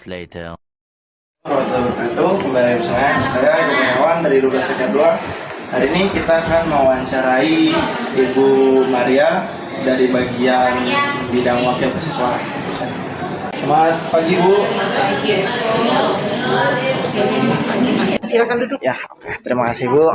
later. Warahmatullahi wabarakatuh. Kembali bersama saya Gunawan dari 12TK2. Hari ini kita akan mewawancarai Ibu Maria dari bagian bidang wakil siswa. Selamat pagi Bu. Silakan duduk. Ya, oke. Terima kasih Bu.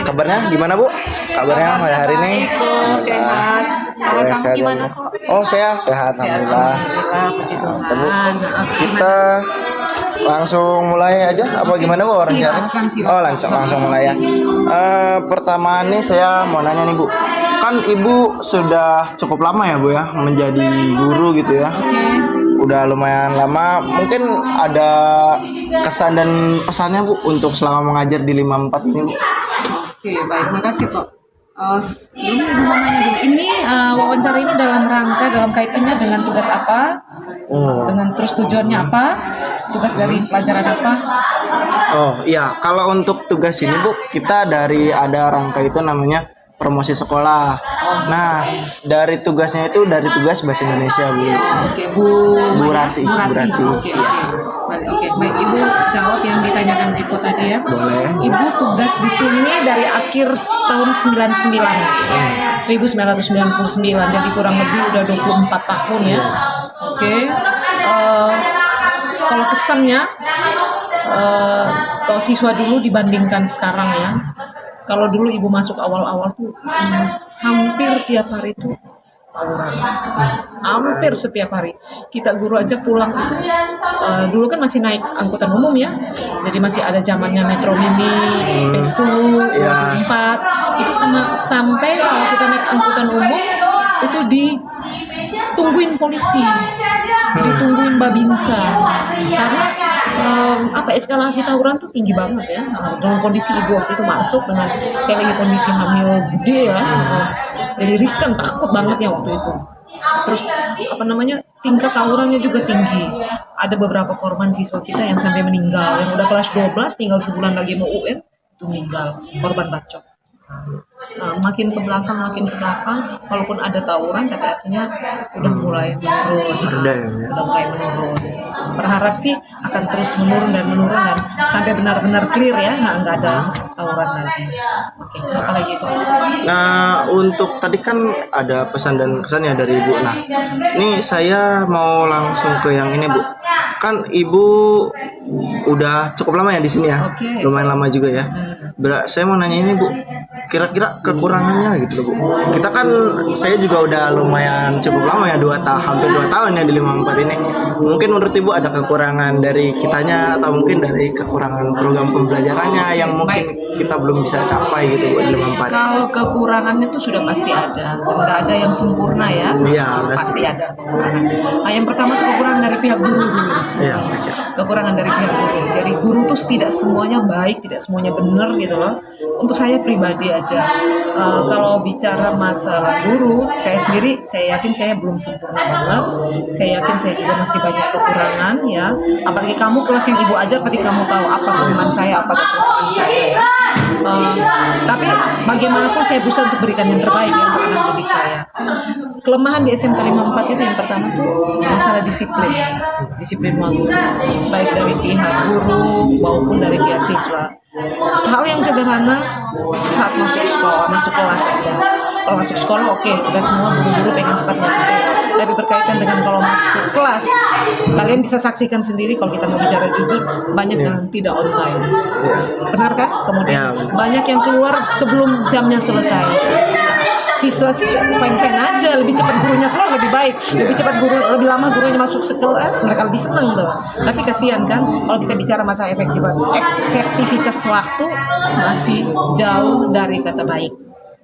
Kabarnya gimana Bu? Kabarnya hari ini? Sehat. Kalau kamu Sehat, gimana Bu. kok? Oh, saya sehat, alhamdulillah. Alhamdulillah, puji Tuhan. Kita langsung mulai aja apa gimana Bu rencananya? Silakan. Oh, langsung mulai ya. Pertama nih saya mau nanya nih Bu. Kan Ibu sudah cukup lama ya Bu ya menjadi guru gitu ya. Udah lumayan lama. Mungkin ada kesan dan pesannya Bu untuk selama mengajar di 54 ini Bu. Oke, baik, makasih kok. Sebelumnya Ibu mau nanya dulu, ini wawancara ini dalam kaitannya dengan tugas apa? Dengan terus tujuannya apa? Tugas dari pelajaran apa? Oh iya, kalau untuk tugas ini Bu, kita dari ada rangka itu namanya promosi sekolah. Nah, dari tugasnya itu dari tugas bahasa Indonesia Bu. Oke, Bu Rati. Oke, baik, Ibu jawab yang ditanyakan Ibu tadi ya. Boleh. Ibu tugas di sini dari akhir tahun 1999, jadi kurang lebih udah 24 tahun ya. Oke. Kalau kesannya, kalau siswa dulu dibandingkan sekarang ya. Kalau dulu Ibu masuk awal-awal tuh hampir tiap hari tuh tawuran, hampir setiap hari. Kita guru aja pulang itu dulu kan masih naik angkutan umum ya, jadi masih ada zamannya Metro Mini, P10, 24 itu sampai kalau kita naik angkutan umum itu ditungguin polisi, ditungguin babinsa karena eskalasi tawuran tuh tinggi banget ya. Dalam kondisi Ibu waktu itu masuk dengan saya lagi kondisi hamil gede ya, jadi riskan, takut banget ya waktu itu. Terus tingkat tawurannya juga tinggi. Ada beberapa korban siswa kita yang sampai meninggal, yang udah kelas 12 tinggal sebulan lagi mau UN itu meninggal, korban bacok. Makin ke belakang, walaupun ada tawuran tapi artinya udah mulai menurun. Berharap sih akan terus menurun dan sampai benar-benar clear ya, nggak ada tawuran lagi. Oke, apa lagi Kok? Nah, untuk tadi kan ada pesan dan kesannya dari Ibu. Nah, ini saya mau langsung ke yang ini Bu. Kan Ibu udah cukup lama ya di sini ya, lumayan lama juga ya. Saya mau nanya ini Bu, kira-kira kekurangannya gitu loh Bu. Saya juga udah lumayan cukup lama ya, hampir 2 tahun ya di 54 ini. Mungkin menurut Ibu ada kekurangan dari kitanya atau mungkin dari kekurangan program pembelajarannya yang mungkin kita belum bisa capai gitu Bu di 54. Kalau kekurangan itu sudah pasti ada, nggak ada yang sempurna ya. Iya, pasti ada kekurangan. Nah, yang pertama itu kekurangan dari pihak guru dulu. Iya, pasti. Kekurangan dari pihak guru. Jadi guru tuh tidak semuanya baik, tidak semuanya benar gitu loh. Untuk saya pribadi aja, kalau bicara masalah guru, saya yakin saya belum sempurna banget. Saya yakin saya juga masih banyak kekurangan ya. Apalagi kamu kelas yang Ibu ajar, pasti kamu tahu apa kelemahan saya, apa kekurangan saya. Tapi bagaimanapun saya berusaha untuk berikan yang terbaik ya untuk anak didik saya. Kelemahan di SMK 54 itu yang pertama tuh masalah disiplin waktu, baik dari pihak guru maupun dari pihak siswa. Hal yang sederhana saat masuk kelas saja. Kalau masuk sekolah oke, kita semua guru-guru pengen cepat nyampe. Tapi berkaitan dengan kalau masuk kelas, kalian bisa saksikan sendiri kalau kita mau bicara jujur, banyak yang tidak on time. Benar kan? Kemudian banyak yang keluar sebelum jamnya selesai. Siswa sih fine-fine aja, lebih cepat gurunya keluar lebih baik, lebih lebih lama gurunya masuk sekelas, mereka lebih senang tuh. Tapi kasihan kan, kalau kita bicara masalah efektivitas waktu masih jauh dari kata baik.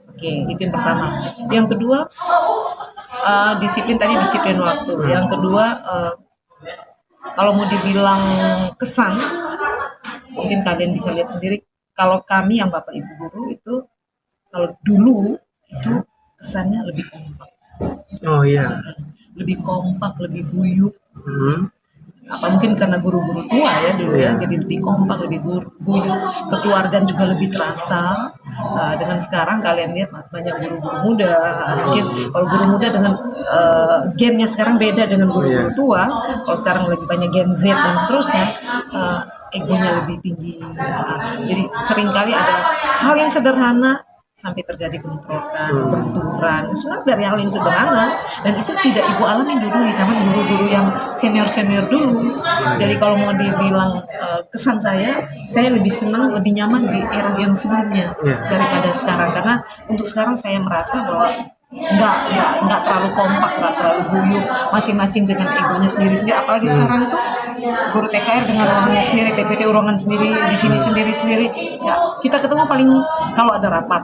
Oke, itu yang pertama. Yang kedua, disiplin waktu. Yang kedua, kalau mau dibilang kesan, mungkin kalian bisa lihat sendiri. Kalau kami yang Bapak Ibu guru itu, kalau dulu itu kesannya lebih kompak. Oh iya. Lebih kompak, lebih guyup. mungkin karena guru-guru tua ya dulu ya, Iya. jadi lebih kompak, lebih guyup, kekeluargaan juga lebih terasa. Dengan sekarang kalian lihat banyak guru-guru muda, mungkin kalau guru muda dengan gennya sekarang beda dengan guru-guru Iya. tua. Kalau sekarang lebih banyak gen Z dan seterusnya, egonya lebih tinggi. Jadi seringkali ada hal yang sederhana sampai terjadi bentrokan, benturan. Sebenarnya dari hal yang sederhana, dan itu tidak ibu alami dulu di zaman guru-guru yang senior-senior dulu. Jadi kalau mau dibilang kesan saya lebih senang, lebih nyaman di era yang sebelumnya daripada sekarang. Karena untuk sekarang saya merasa bahwa nggak terlalu kompak, nggak terlalu guyup, masing-masing dengan egonya sendiri-sendiri. Apalagi sekarang itu guru TKR dengan ruangannya sendiri, TPT ruangan sendiri, di sini sendiri-sendiri. Ya, kita ketemu paling kalau ada rapat,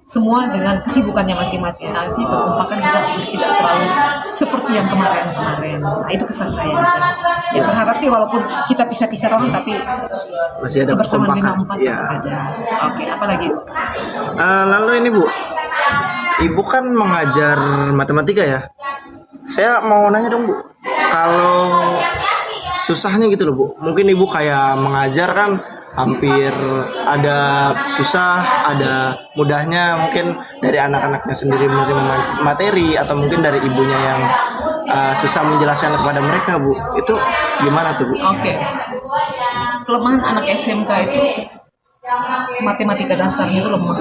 semua dengan kesibukannya masing-masing. Nah, ini kekompakan juga tidak terlalu seperti yang kemarin-kemarin. Nah, itu kesan saya aja. Ya, berharap sih walaupun kita pisah-pisah ruangan, tapi Masih ada kebersamaan kekompakan. 54 Iya. ada. Oke, apa lagi Bu? Lalu ini Bu, Ibu kan mengajar matematika ya. Saya mau nanya dong Bu, kalau susahnya gitu loh Bu, mungkin Ibu kayak mengajar kan hampir ada susah, ada mudahnya, mungkin dari anak-anaknya sendiri menerima materi atau mungkin dari ibunya yang susah menjelaskan kepada mereka Bu. Itu gimana tuh Bu? Oke. Kelemahan anak SMK itu matematika dasarnya itu lemah.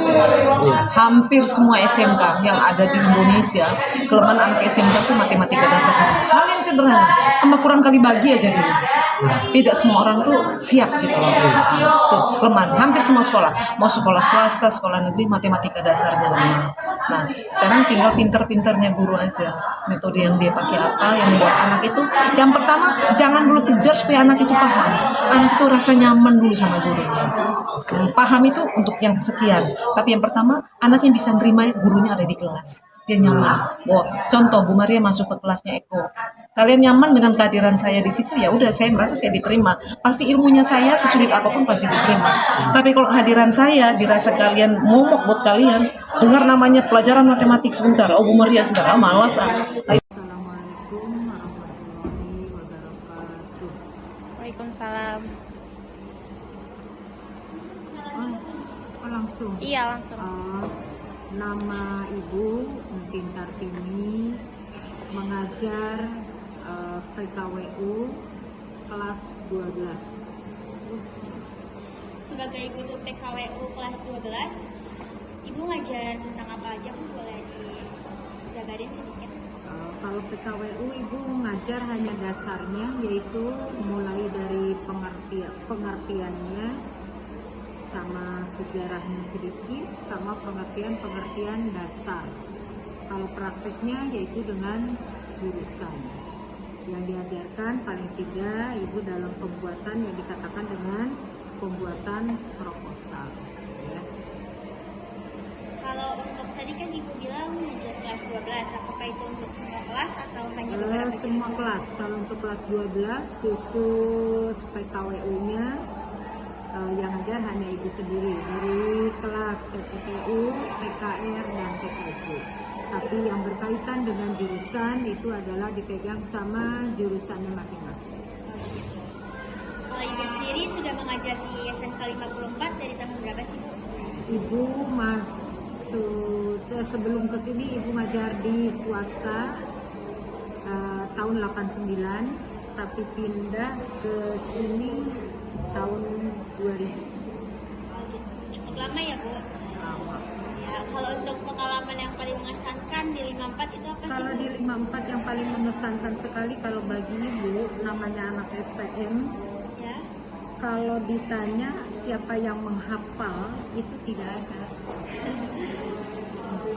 Hampir semua SMK yang ada di Indonesia, kelemahan anak SMK itu matematika dasar. Hal yang sederhana, sama kurang kali bagi aja dulu. Tidak semua orang tuh siap gitu loh. Tuh, kelemahan. Hampir semua sekolah, mau sekolah swasta, sekolah negeri, matematika dasarnya lemah. Nah, sekarang tinggal pinter-pinternya guru aja. Metode yang dia pakai apa, yang buat anak itu. Yang pertama, jangan dulu kejar supaya anak itu paham. Anak itu rasa nyaman dulu sama gurunya. Paham itu untuk yang kesekian. Tapi yang pertama, anaknya bisa nerima gurunya ada di kelas. Dia nyaman. Contoh, Bu Maria masuk ke kelasnya Eko. Kalian nyaman dengan kehadiran saya di situ, ya udah saya merasa saya diterima. Pasti ilmunya saya sesulit apapun pasti diterima. Tapi kalau kehadiran saya dirasa kalian momok buat kalian, dengar namanya pelajaran matematik sebentar, Bu Maria sebentar, malas ah. Assalamualaikum warahmatullahi wabarakatuh. Waalaikumsalam. Langsung. Iya langsung. Nama Ibu Entin Kartini, mengajar PKWU kelas 12. Sebagai guru PKWU kelas 12, Ibu ngajar tentang apa aja Bu? Boleh dijabarin sedikit? Kalau PKWU Ibu ngajar hanya dasarnya, yaitu mulai dari pengertiannya, sama sejarahnya sedikit, sama pengertian dasar. Kalau prakteknya yaitu dengan jurusan. Yang diajarkan paling tidak Ibu dalam pembuatan yang dikatakan dengan pembuatan proposal. Ya. Kalau untuk tadi kan Ibu bilang ngajar kelas 12, apakah itu untuk semua kelas atau hanya beberapa Semua jurusan? kelas. Kalau untuk kelas 12 khusus PKWU-nya yang ngajar hanya Ibu sendiri dari kelas TPTU, TKR, dan TKJ. Tapi yang berkaitan dengan jurusan itu adalah dipegang sama jurusannya masing-masing. Kalau Ibu sendiri sudah mengajar di SMK 54 dari tahun berapa sih Bu? Ibu sebelum kesini Ibu ngajar di swasta tahun 89, tapi pindah ke sini tahun 2000. Cukup lama ya Bu? Ya, kalau untuk pengalaman yang paling mengesankan di 54 itu apa sih Kalau Bu? di 54 yang paling mengesankan sekali kalau bagi Ibu, namanya anak STM, Ya. kalau ditanya siapa yang menghafal itu tidak ada.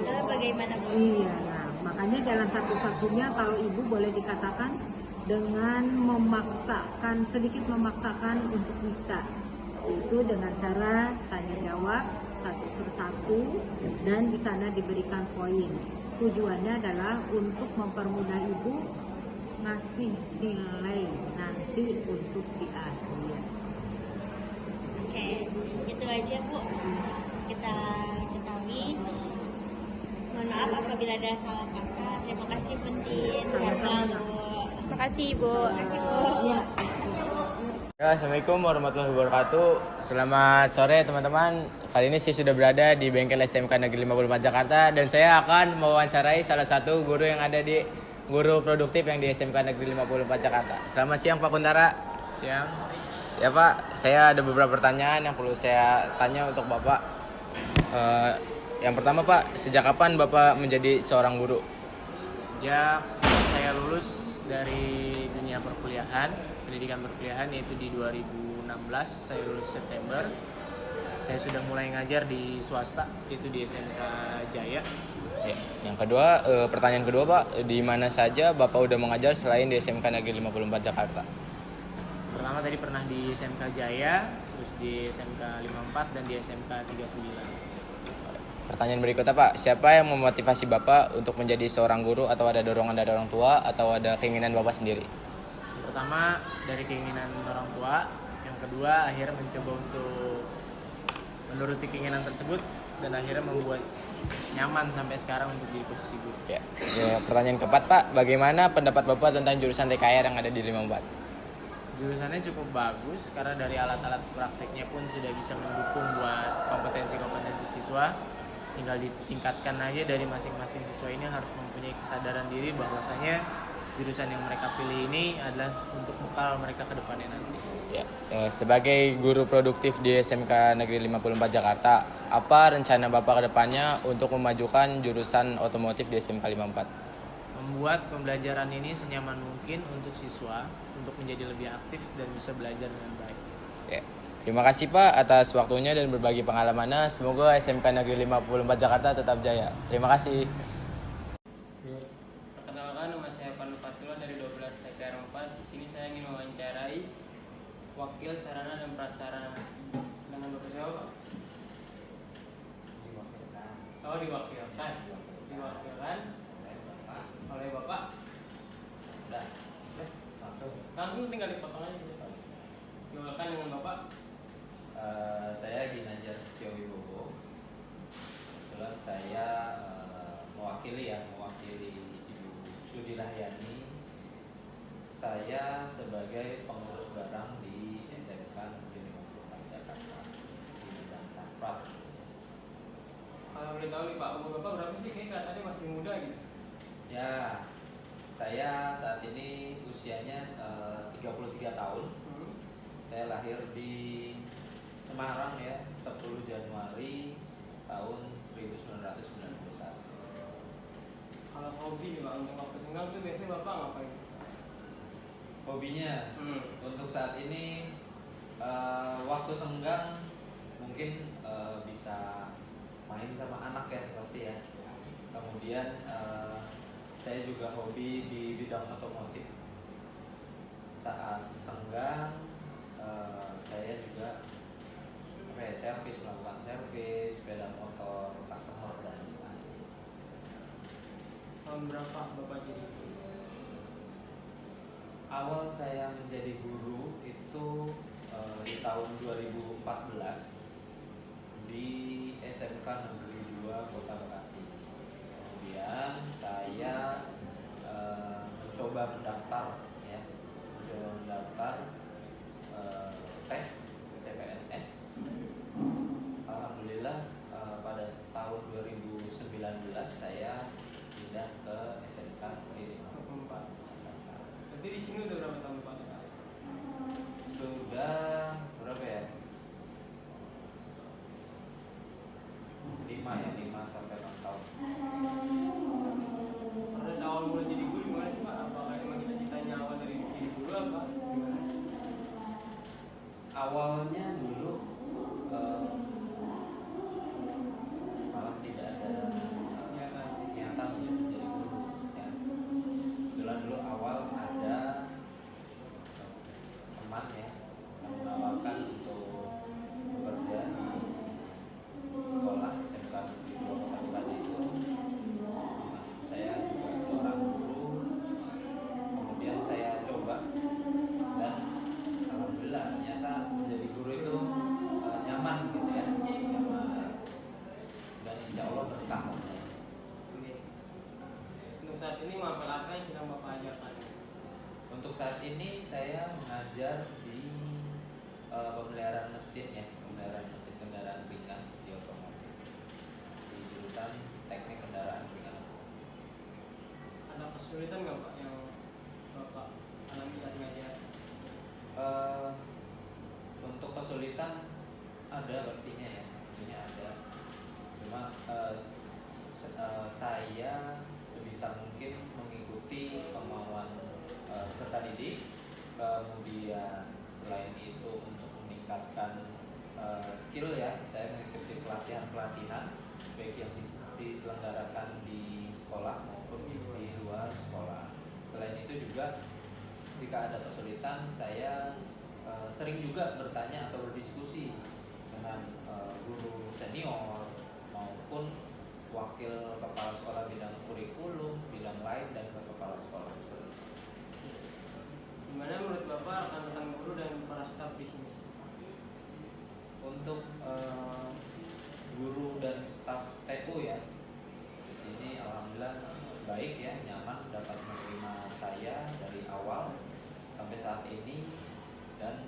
Lalu bagaimana Bu? Iya, nah, makanya jalan satu-satunya kalau Ibu boleh dikatakan dengan sedikit memaksakan untuk bisa, itu dengan cara tanya jawab satu persatu dan di sana diberikan poin. Tujuannya adalah untuk mempermudah Ibu ngasih nilai nanti untuk di akhir. Oke, itu aja Bu. Kita ketahui. Mohon maaf apabila ada salah kata. Terima kasih Pentin. Sehat Sama-sama. selalu. Makasih Ibu. Iya. Ya, Assalamualaikum warahmatullahi wabarakatuh. Selamat sore teman-teman. Kali ini saya sudah berada di bengkel SMK Negeri 54 Jakarta dan saya akan mewawancarai salah satu guru yang ada di guru produktif yang di SMK Negeri 54 Jakarta. Selamat siang Pak Kuntara. Siang. Ya Pak, saya ada beberapa pertanyaan yang perlu saya tanya untuk Bapak. Yang pertama Pak, sejak kapan Bapak menjadi seorang guru? Sejak setelah saya lulus dari dunia perkuliahan, pendidikan perkuliahan, yaitu di 2016 saya lulus September. Saya sudah mulai ngajar di swasta, itu di SMK Jaya. Ya. Yang kedua, pertanyaan kedua Pak, di mana saja Bapak udah mengajar selain di SMK Negeri 54 Jakarta? Pertama tadi pernah di SMK Jaya, terus di SMK 54 dan di SMK 39. Pertanyaan berikutnya Pak, siapa yang memotivasi Bapak untuk menjadi seorang guru, atau ada dorongan dari orang tua atau ada keinginan Bapak sendiri? Pertama dari keinginan orang tua, yang kedua akhirnya mencoba untuk menuruti keinginan tersebut dan akhirnya membuat nyaman sampai sekarang untuk di posisi guru. Ya. Pertanyaan keempat Pak, bagaimana pendapat Bapak tentang jurusan TKR yang ada di 54? Jurusannya cukup bagus karena dari alat-alat prakteknya pun sudah bisa mendukung buat kompetensi-kompetensi siswa. Tinggal ditingkatkan aja dari masing-masing siswa ini harus mempunyai kesadaran diri bahwasanya jurusan yang mereka pilih ini adalah untuk bekal mereka ke depannya nanti. Ya. Sebagai guru produktif di SMK Negeri 54 Jakarta, apa rencana Bapak ke depannya untuk memajukan jurusan otomotif di SMK 54? Membuat pembelajaran ini senyaman mungkin untuk siswa untuk menjadi lebih aktif dan bisa belajar dengan baik. Ya. Terima kasih Pak atas waktunya dan berbagi pengalamannya. Semoga SMK Negeri 54 Jakarta tetap jaya. Terima kasih. Perkenalkan, nama saya Pandu Fatullah dari 12 TKR 4. Di sini saya ingin mewawancarai wakil sarana dan prasarana. Dengan Bapak siapa Pak? Oh, diwakilkan. Diwakilkan oleh Bapak. Udah. Langsung tinggal dipotong aja Pak. Diwakilkan dengan Bapak. Saya Ginanjar Setio Wibowo. Kebetulan saya mewakili Ibu Sudi Rahyani. Saya sebagai pengurus barang di SMK Negeri 54 Jakarta di bidang Sapras. Kalau boleh tahu nih Pak, umur Bapak berapa sih? Kayaknya kelihatannya masih muda gitu. Ya, saya saat ini usianya 33 tahun. Saya lahir di Semarang ya, 10 Januari tahun 1991. Kalau hobi nih Pak, untuk waktu senggang tuh biasanya Bapak ngapain? Hobinya untuk saat ini waktu senggang mungkin bisa main sama anak ya pasti ya. Kemudian saya juga hobi di bidang otomotif. Saat senggang saya juga melakukan servis sepeda motor customer dan lain-lain. Tahun berapa Bapak jadi guru? Awal saya menjadi guru itu di tahun 2014 di SMK Negeri 2 Kota Bekasi. Kemudian saya mencoba mendaftar tes CPNS. Alhamdulillah pada tahun 2019 saya pindah ke SMK Negeri 54 Jakarta. Berarti di sini udah berapa tahun Pak? Sudah berapa ya? 5 sampai 6 tahun. Pada awal mulai jadi guru gimana sih Pak? Apakah emang cita-citanya awal dari jadi guru apa? Gimana? Awalnya dulu malah tidak ada niatan untuk menjadi guru ya. Kebetulan dulu awal ada teman ya yang menawarkan untuk bekerja di sekolah SMK Negeri 2 Kota Bekasi itu. Saya juga seorang guru, kemudian saya coba dan alhamdulillah ternyata menjadi guru itu nyaman gitu ya, nyaman dan insya Allah berkah. Untuk saat ini mapel apa yang sedang Bapak ajarkan? Untuk saat ini saya mengajar di pemeliharaan mesin ya, pemeliharaan mesin kendaraan ringan di otomotif di jurusan teknik kendaraan ringan. Ada kesulitan nggak Pak yang Bapak alami saat ngajar? Untuk kesulitan ada pastinya ya, tentunya ada. Cuma saya sebisa mungkin mengikuti kemauan peserta didik. Kemudian selain itu untuk meningkatkan skill ya, saya mengikuti pelatihan-pelatihan baik yang diselenggarakan di sekolah maupun di luar sekolah. Selain itu juga jika ada kesulitan, saya sering juga bertanya atau berdiskusi dengan guru senior maupun wakil kepala sekolah bidang kurikulum, bidang lain, dan ke kepala sekolah. Gimana menurut Bapak rekan-rekan guru dan para staf di sini? Untuk guru dan staf TU ya, di sini alhamdulillah baik ya, nyaman dapat menerima saya dari awal sampai saat ini. Dan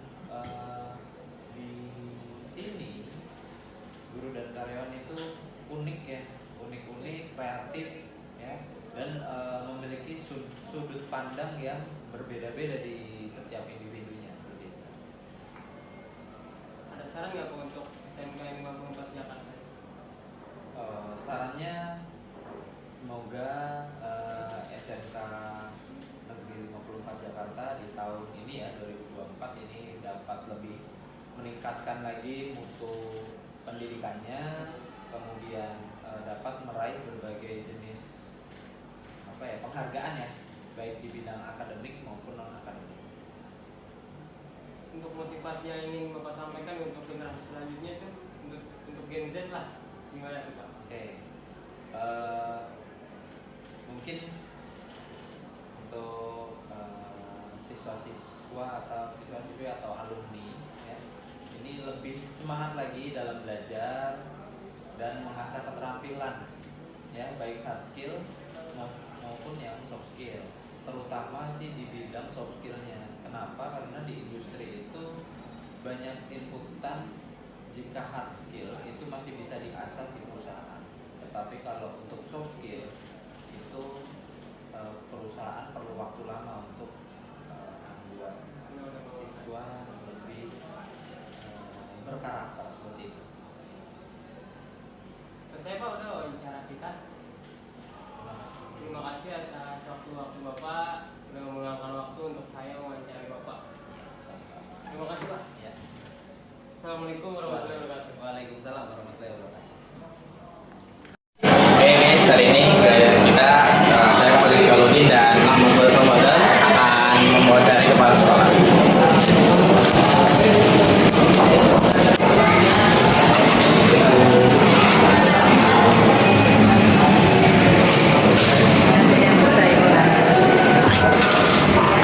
di sini guru dan karyawan itu unik ya, unik-unik, kreatif ya, dan memiliki sudut pandang yang berbeda-beda di setiap individunya seperti itu. Ada saran nggak Pak untuk SMK 54 Jakarta? Sarannya semoga SMK Negeri 54 Jakarta di tahun ini ya 2024 ini dapat lebih meningkatkan lagi mutu pendidikannya, kemudian dapat meraih berbagai jenis penghargaan ya, baik di bidang akademik maupun non akademik. Untuk motivasi yang ingin Bapak sampaikan untuk generasi selanjutnya itu untuk Gen Z lah, gimana tuh Pak? Oke. Mungkin untuk siswa-siswa atau siswa-siswi atau alumni ya, ini lebih semangat lagi dalam belajar dan mengasah keterampilan ya, baik hard skill maupun yang soft skill, terutama sih di bidang soft skillnya. Kenapa? Karena di industri itu banyak inputan. Jika hard skill itu masih bisa diasah di perusahaan, tetapi kalau untuk soft skill itu perusahaan perlu waktu lama untuk membuat siswa lebih berkarakter seperti itu. Selesai Pak, udah wawancara kita. Terima kasih atas waktu Bapak udah meluangkan waktu untuk saya mewawancarai Bapak. Terima kasih Pak. Ya. Assalamualaikum warahmatullahi wabarakatuh. Waalaikumsalam warahmatullahi wabarakatuh. Oke guys, hari ini kita saya Muhammad Rizkyaludin dan Mahmud Ramadan akan mewawancarai kepala sekolah.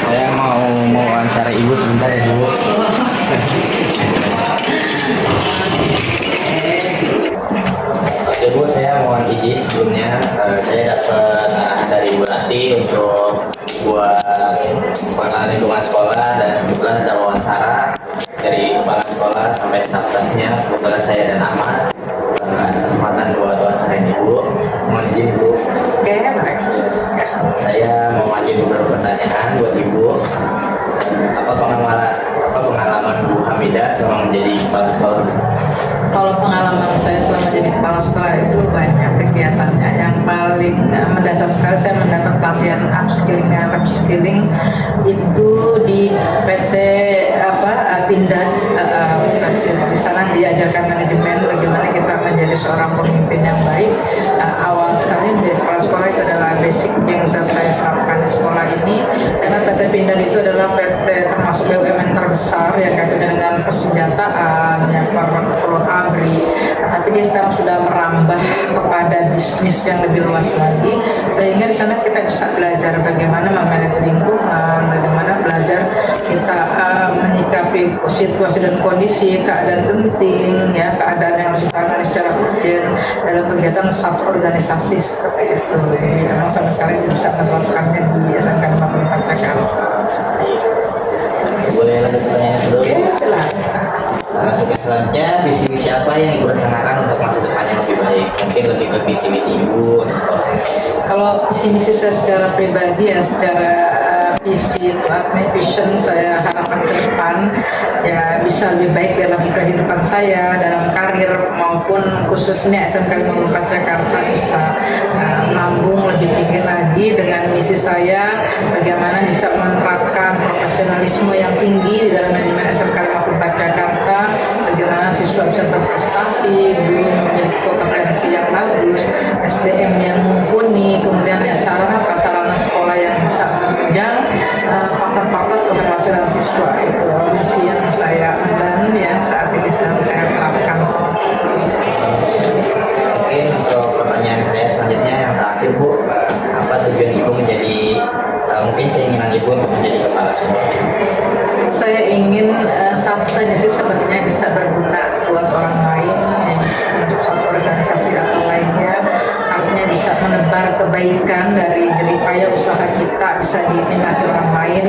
Saya mau mewawancara ibu sebentar ya Bu. Oke Bu, saya mohon izin sebelumnya saya dapat arahan dari Bu Rati untuk buat pengenalan lingkungan sekolah, dan kebetulan ada wawancara dari kepala sekolah sampai staf-stafnya. Kebetulan saya dan Ahmad ada kesempatan buat wawancara ini Bu. Mohon izin Bu. Oke, baik. Saya mau ngajuin beberapa pertanyaan buat Ibu. Apa pengalaman Bu Hamidah selama menjadi kepala sekolah? Kalau pengalaman saya selama jadi kepala sekolah itu banyak kegiatannya. Yang paling mendasar sekali saya mendapat pelatihan upskilling dan reskilling itu di PT Pindad. Di sana diajarkan manajemen, bagaimana kita menjadi seorang pemimpin yang baik. Awal sekali menjadi kepala sekolah itu adalah basic yang bisa saya terapkan di sekolah ini, karena PT Pindad itu adalah PT termasuk BUMN terbesar yang kaitannya dengan persenjataan, yang keperluan ABRI. Tapi dia sekarang sudah merambah kepada bisnis yang lebih luas lagi, sehingga di sana kita bisa belajar bagaimana memanage lingkungan, bagaimana belajar kita menyikapi menghadapi situasi dan kondisi keadaan genting, ya keadaan yang harus ditangani secara urgent dalam kegiatan satu organisasi seperti itu. Memang sampai sekarang bisa menerapkannya di SMK 54 Jakarta. Boleh lanjut pertanyaan dulu? Oke, silakan. Untuk selanjutnya, visi misi apa yang Ibu rencanakan untuk masa depan yang lebih baik? Mungkin lebih ke visi misi Ibu. Kalau visi misi saya secara pribadi ya, secara visi itu artinya vision saya harapkan ke depan ya bisa lebih baik dalam kehidupan saya, dalam karir maupun khususnya SMK 54 Jakarta bisa melambung lebih tinggi lagi dengan misi saya bagaimana bisa menerapkan profesionalisme yang tinggi di dalam manajemen SMK 54 Jakarta, bagaimana siswa bisa berprestasi, guru memiliki kompetensi yang bagus, SDM yang mumpuni, kemudian ya sarana prasarana sekolah yang bisa menunjang faktor-faktor keberhasilan siswa. Itu misi yang saya dan yang saat ini sedang saya terapkan. Oke, untuk pertanyaan saya selanjutnya yang terakhir Bu, apa tujuan Ibu menjadi mungkin keinginan Ibu untuk menjadi kepala sekolah? Saya ingin satu saja sih sebenarnya bisa berguna buat orang lain, ya, untuk satu organisasi atau lainnya, artinya bisa menebar kebaikan dari jeripaya usaha kita bisa dinikmati orang lain,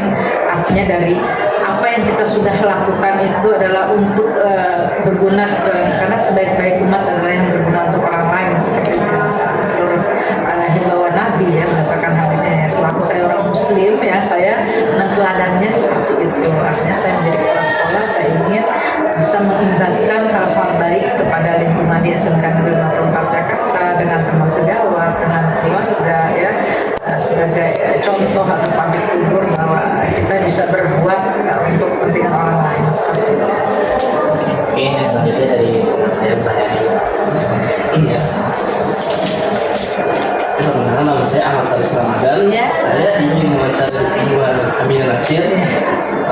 artinya dari apa yang kita sudah lakukan itu adalah untuk berguna karena sebaik-baik umat adalah yang berguna untuk orang lain seperti himbauan Nabi ya, berdasarkan hadisnya. Selaku saya orang Muslim ya, saya menteladannya seperti itu. Artinya saya menjadi kepala sekolah, saya ingin bisa mengimbaskan hal-hal baik kepada lingkungan di SMK 54 Jakarta dengan teman sejawat, dengan keluarga ya, sebagai contoh atau public figure bahwa kita bisa berbuat untuk kepentingan orang lain seperti itu. Oke, yang selanjutnya dari teman saya pertanyaan. Iya. Teman-teman, nama saya Ahmad Haris Ramadan. Saya ingin mewawancara Ibu Aminah Natsir,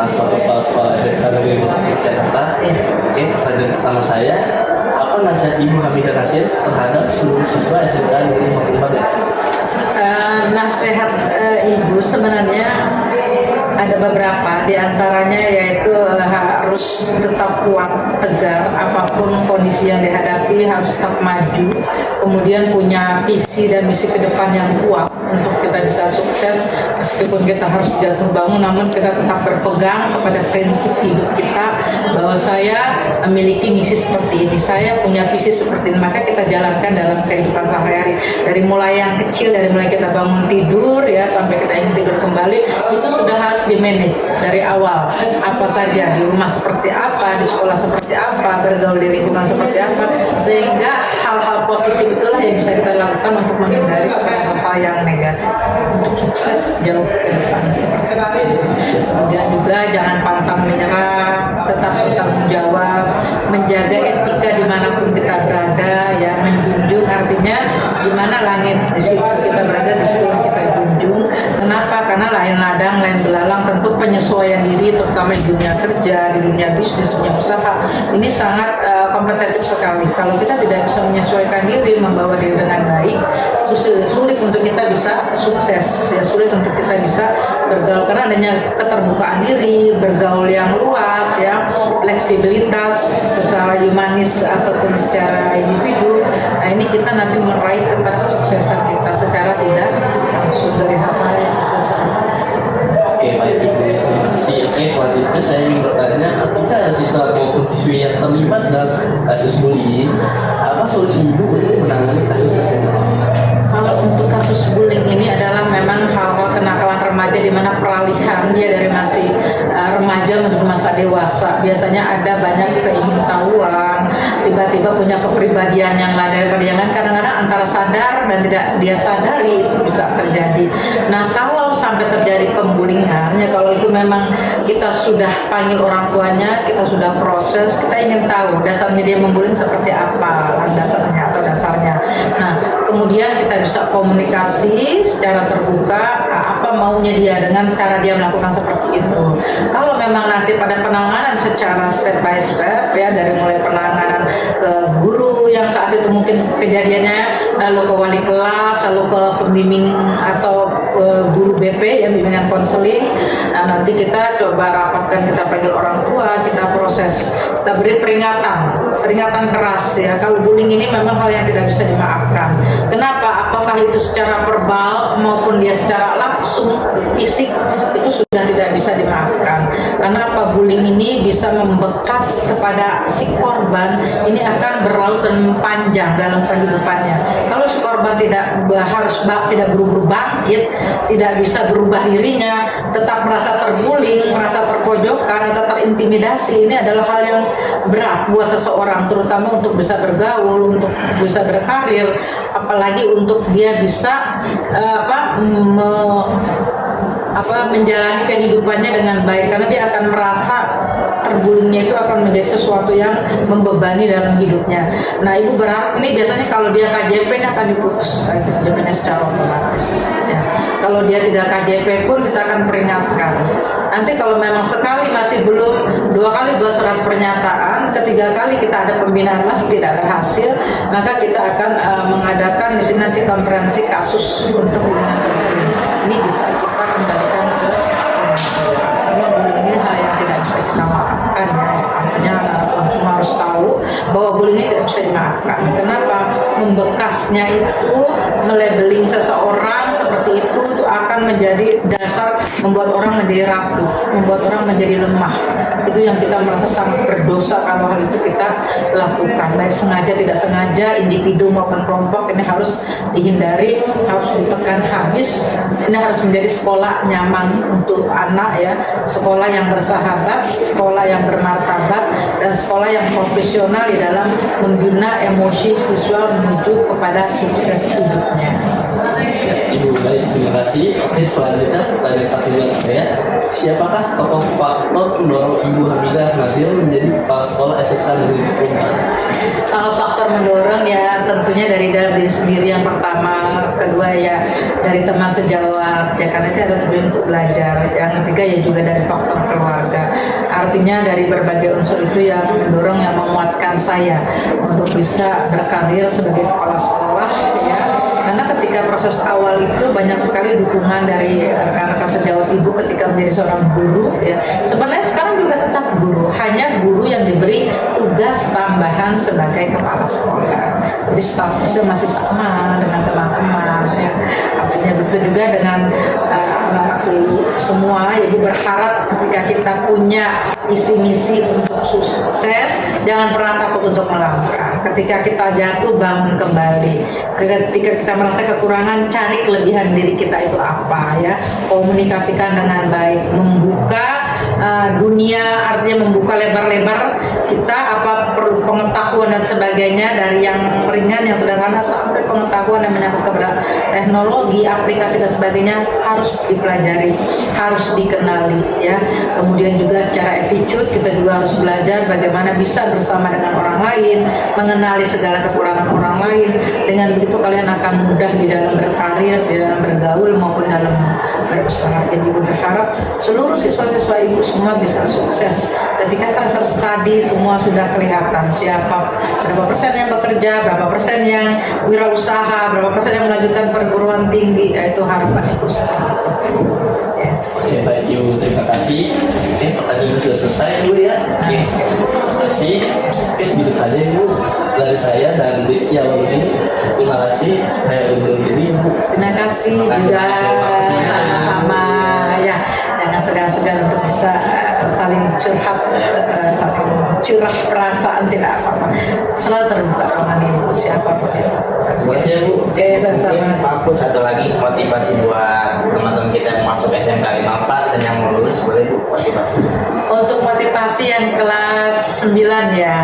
suatu kepala sekolah SMK Negeri 54 Jakarta. Oke, pertanyaan pertama saya, apa nasihat Ibu Aminah Natsir terhadap seluruh siswa SMK Negeri 54 Jakarta? Nasihat Ibu sebenarnya ada beberapa, diantaranya yaitu harus tetap kuat, tegar, apapun kondisi yang dihadapi harus tetap maju, kemudian punya visi dan misi ke depan yang kuat untuk kita bisa sukses, meskipun kita harus jatuh bangun, namun kita tetap berpegang kepada prinsip hidup kita, bahwa saya memiliki misi seperti ini, saya punya visi seperti ini, maka kita jalankan dalam kehidupan sehari-hari, dari mulai yang kecil, dari mulai kita bangun tidur ya sampai kita ingin tidur kembali, itu sudah harus di-manage dari awal, apa saja di rumah seperti apa, di sekolah seperti apa, bergaul di lingkungan seperti apa, sehingga hal-hal positif itulah yang bisa kita lakukan untuk menghindari hal-hal yang negatif untuk sukses jauh ke depan seperti itu. Kemudian juga jangan pantang menyerah, tetap bertanggung jawab, menjaga etika dimanapun kita berada ya, menjunjung artinya di mana langit di situ kita berada, di situ kita junjung. Kenapa? Karena lain ladang lain belalang, tentu penyesuaian diri terutama di dunia kerja, di dunia bisnis, dunia usaha ini sangat kompetitif sekali. Kalau kita tidak bisa menyesuaikan diri, membawa diri dengan baik, sulit untuk kita bisa sukses ya, sulit untuk kita bisa bergaul karena adanya keterbukaan diri, bergaul yang luas ya, fleksibilitas secara humanis ataupun secara individu. Nah ini kita nanti meraih kepada kesuksesan kita secara tidak langsung dari hal-hal yang kita sebut. Oke, baik Ibu, terima kasih. Oke, selanjutnya saya ingin bertanya, ketika ada siswa maupun siswi yang terlibat dalam kasus bullying, apa solusi Ibu untuk menangani kasus tersebut? Kalau untuk kasus bullying ini adalah memang hal-hal kenakalan remaja di mana peralihan dia dari masih remaja menuju masa dewasa. Biasanya ada banyak keingintahuan, tiba-tiba punya kepribadian yang lain daripada yang lain. Kadang-kadang antara sadar dan tidak dia sadari itu bisa terjadi. Nah, kalau sampai terjadi pembulingan, ya kalau itu memang kita sudah panggil orang tuanya, kita sudah proses, kita ingin tahu dasarnya dia membuling seperti apa, landasannya atau dasarnya. Nah, kemudian kita bisa komunikasi secara terbuka apa maunya dia dengan cara dia melakukan seperti itu. Kalau memang nanti pada penanganan secara step by step ya, dari mulai penanganan ke guru yang saat itu mungkin kejadiannya, lalu ke wali kelas, lalu ke pembimbing atau guru BP yang bimbingan konseling. Nah, nanti kita coba rapatkan, kita panggil orang tua, kita proses, kita beri peringatan keras ya. Kalau bullying ini memang hal yang tidak bisa dimaafkan. Kenapa? Apakah itu secara verbal maupun dia secara langsung fisik, itu sudah tidak bisa dimaafkan. Karena apa? Bullying ini bisa membekas kepada si korban, ini akan berlalu dan panjang dalam kehidupannya. Kalau si korban tidak berubah bangkit, tidak bisa berubah dirinya, tetap merasa terguling, merasa terpojokkan atau terintimidasi, ini adalah hal yang berat buat seseorang, terutama untuk bisa bergaul, untuk bisa berkarir, apalagi untuk dia bisa menjalani kehidupannya dengan baik, karena dia akan merasa terbullyingnya itu akan menjadi sesuatu yang membebani dalam hidupnya. Nah, ibu berharap ini biasanya kalau dia KJP ini akan diputus KJP-nya secara otomatis ya. Kalau dia tidak KJP pun kita akan peringatkan. Nanti kalau memang sekali masih belum, 2 kali buat surat pernyataan, ketiga kali kita ada pembinaan masih tidak berhasil, maka kita akan mengadakan di sini nanti konferensi kasus untuk hubungan konseling. Ini bisa kita kembalikan ke karena bullying ini hal yang tidak bisa kita maafkan ya. Artinya cuma harus tahu bahwa bullying ini tidak bisa dimaafkan. Kenapa? Membekasnya itu, melabeling seseorang seperti itu akan menjadi dasar membuat orang menjadi rapuh, membuat orang menjadi lemah. Itu yang kita merasa sangat berdosa kalau hal itu kita lakukan, baik sengaja tidak sengaja, individu maupun kelompok. Ini harus dihindari, harus ditekan habis. Ini harus menjadi sekolah nyaman untuk anak ya, sekolah yang bersahabat, sekolah yang bermartabat, dan sekolah yang profesional di dalam membina emosi siswa menuju kepada sukses hidupnya. Ibu, baik, terima kasih. Oke, selanjutnya pertanyaan pertanyaan saya, siapakah tokoh faktor mendorong Ibu Hamidah Nasir menjadi kepala sekolah SMK Negeri 4? Kalau faktor mendorong ya tentunya dari dalam diri sendiri yang pertama, kedua ya dari teman sejawat ya, karena itu ada tujuan untuk belajar. Yang ketiga ya juga dari faktor keluarga. Artinya dari berbagai unsur itu yang mendorong, yang menguatkan saya untuk bisa berkarir sebagai kepala sekolah ya. Karena ketika proses awal itu banyak sekali dukungan dari rekan-rekan sejawat ibu ketika menjadi seorang guru ya. Sebenarnya sekarang juga tetap guru, hanya guru yang diberi tugas tambahan sebagai kepala sekolah. Jadi statusnya masih sama dengan teman-teman ya. Artinya betul juga dengan anak-anak ibu semua. Ibu berharap ketika kita punya misi untuk sukses, jangan pernah takut untuk melangkah. Ketika kita jatuh, bangun kembali. Ketika kita merasa kekurangan, cari kelebihan diri kita itu apa ya. Komunikasikan dengan baik, membuka dunia, artinya membuka lebar-lebar kita, apa perlu pengetahuan dan sebagainya, dari yang ringan, yang sederhana sampai pengetahuan yang menyangkut kepada teknologi, aplikasi dan sebagainya harus dipelajari, harus dikenali ya. Kemudian juga secara attitude kita juga harus belajar bagaimana bisa bersama dengan orang lain, mengenali segala kekurangan orang lain. Dengan begitu kalian akan mudah di dalam berkarir, di dalam bergaul maupun dalam berusaha. Jadi ibu berharap seluruh siswa-siswa ibu semua bisa sukses. Ketika transfer study semua sudah kelihatan siapa, berapa persen yang bekerja, berapa persen yang wirausaha, berapa persen yang melanjutkan perguruan tinggi, yaitu harapan ibu sekarang. Oke, baik Ibu, terima kasih. Oke, pertanyaan Ibu sudah selesai Ibu ya. Oke, terima kasih. Oke, segitu saja Ibu dari saya dan Rizky Alumni. Terima kasih. Saya undur diri Ibu. Terima kasih juga, sama-sama ya, dengan segan-segan untuk bisa saling curhat, saling curah perasaan, tidak apa-apa. Selalu terbuka ruangan ibu siapapun itu. Terima kasih Bu. Oke, Mungkin Pak Aku satu lagi motivasi buat teman-teman kita yang masuk SMK 54 dan yang mau lulus, boleh Bu motivasi? Untuk motivasi yang kelas 9 ya,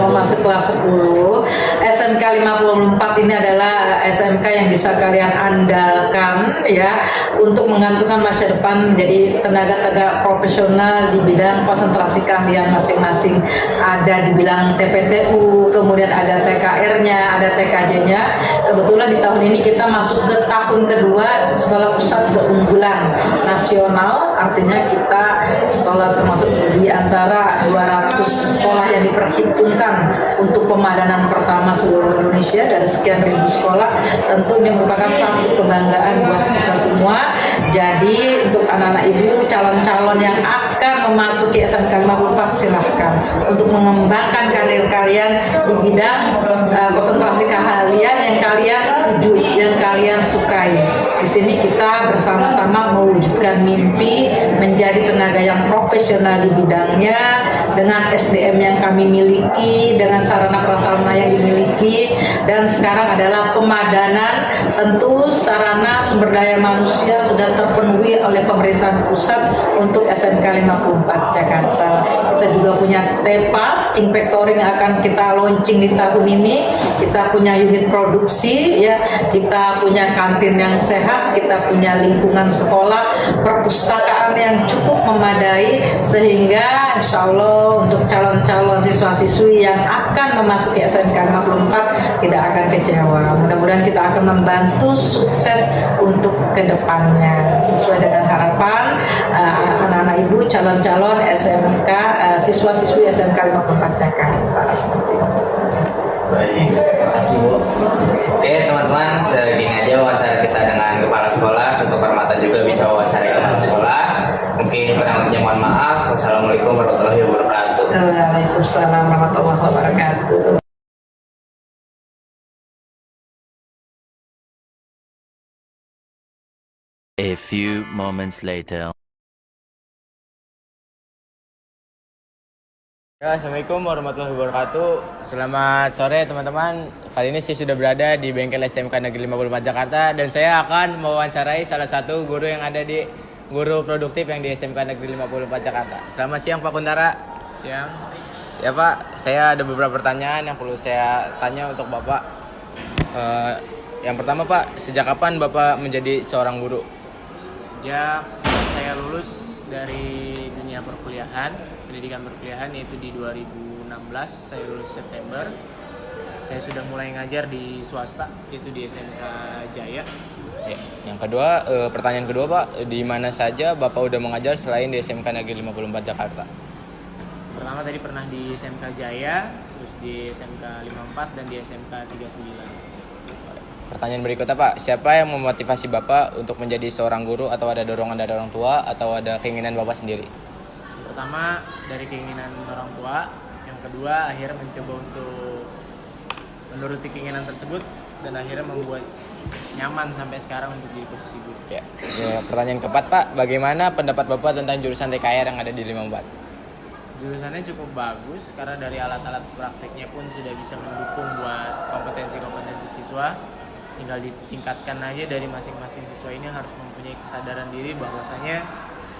mau masuk kelas 10, SMK 54 ini adalah SMK yang bisa kalian andalkan ya untuk menggantungkan masa depan menjadi tenaga profesional di bidang konsentrasi keahlian masing-masing. Ada di bidang TPTU, kemudian ada TKR-nya, ada TKJ-nya. Kebetulan di tahun ini kita masuk ke tahun kedua sekolah usaha pusat keunggulan nasional, artinya kita sekolah termasuk di antara 200 sekolah yang diperhitungkan untuk pemadanan pertama seluruh Indonesia dari sekian ribu sekolah. Tentu ini merupakan satu kebanggaan buat kita semua. Jadi untuk anak-anak ibu calon-calon yang akan memasuki SMK 54 silahkan untuk mengembangkan karir kalian di bidang konsentrasi keahlian yang kalian tuju, yang kalian sukai. Di sini kita bersama-sama mewujudkan mimpi menjadi tenaga yang profesional di bidangnya dengan SDM yang kami miliki, dengan sarana prasarana yang dimiliki, dan sekarang adalah pemadanan. Tentu sarana sumber daya manusia sudah terpenuhi oleh pemerintahan pusat untuk SMK 54 Jakarta. Kita juga punya TEPA, Cing Factory yang akan kita launching di tahun ini. Kita punya unit produksi, ya, kita punya kantin yang sehat, kita punya lingkungan sekolah, perpustakaan yang cukup memadai, sehingga insya Allah untuk calon-calon siswa-siswi yang akan memasuki SMK 54 tidak akan kecewa. Mudah-mudahan kita akan membantu sukses untuk kedepannya sesuai dengan harapan anak-anak ibu calon-calon SMK, siswa-siswi SMK 54 Jakarta. Seperti itu. Baik, terima kasih Bu. Oke teman-teman, segini aja wawancara kita dengan kepala sekolah. Untuk hormatan juga bisa wawancara kepala sekolah. Mungkin kurang lebihnya mohon maaf. Wassalamualaikum warahmatullahi wabarakatuh. Waalaikumsalam warahmatullahi wabarakatuh. A few moments later. Ya, Assalamualaikum warahmatullahi wabarakatuh. Selamat sore teman-teman. Kali ini saya sudah berada di bengkel SMK Negeri 54 Jakarta dan saya akan mewawancarai salah satu guru yang ada di guru produktif yang di SMK Negeri 54 Jakarta. Selamat siang Pak Kuntara. Siang. Ya Pak, saya ada beberapa pertanyaan yang perlu saya tanya untuk Bapak. Yang pertama Pak, sejak kapan Bapak menjadi seorang guru? Ya, setelah saya lulus dari dunia perkuliahan, pendidikan perkuliahan, yaitu di 2016, saya lulus September. Saya sudah mulai ngajar di swasta, yaitu di SMK Jaya. Ya. Yang kedua, pertanyaan kedua Pak, di mana saja Bapak udah mengajar selain di SMK Negeri 54 Jakarta? Pertama tadi pernah di SMK Jaya, terus di SMK 54 dan di SMK 39. Pertanyaan berikutnya Pak, siapa yang memotivasi Bapak untuk menjadi seorang guru, atau ada dorongan dari orang tua atau ada keinginan Bapak sendiri? Pertama dari keinginan orang tua, yang kedua akhirnya mencoba untuk menuruti keinginan tersebut dan akhirnya membuat nyaman sampai sekarang untuk di posisi guru. Ya, pertanyaan keempat Pak, bagaimana pendapat Bapak tentang jurusan TKR yang ada di 54? Jurusannya cukup bagus karena dari alat-alat prakteknya pun sudah bisa mendukung buat kompetensi-kompetensi siswa. Tinggal ditingkatkan aja dari masing-masing siswa ini harus mempunyai kesadaran diri bahwasanya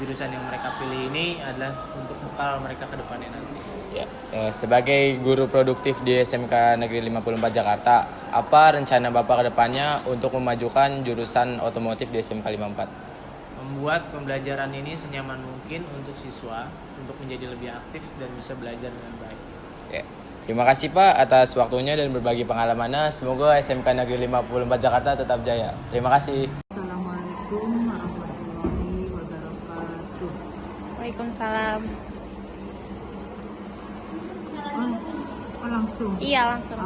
jurusan yang mereka pilih ini adalah untuk bekal mereka ke depannya nanti. Ya, sebagai guru produktif di SMK Negeri 54 Jakarta, apa rencana Bapak ke depannya untuk memajukan jurusan otomotif di SMK 54? Membuat pembelajaran ini senyaman mungkin untuk siswa untuk menjadi lebih aktif dan bisa belajar dengan baik. Ya. Terima kasih Pak atas waktunya dan berbagi pengalamannya. Semoga SMK Negeri 54 Jakarta tetap jaya. Terima kasih. Assalamualaikum warahmatullahi wabarakatuh. Waalaikumsalam. Oh, langsung? Iya, langsung.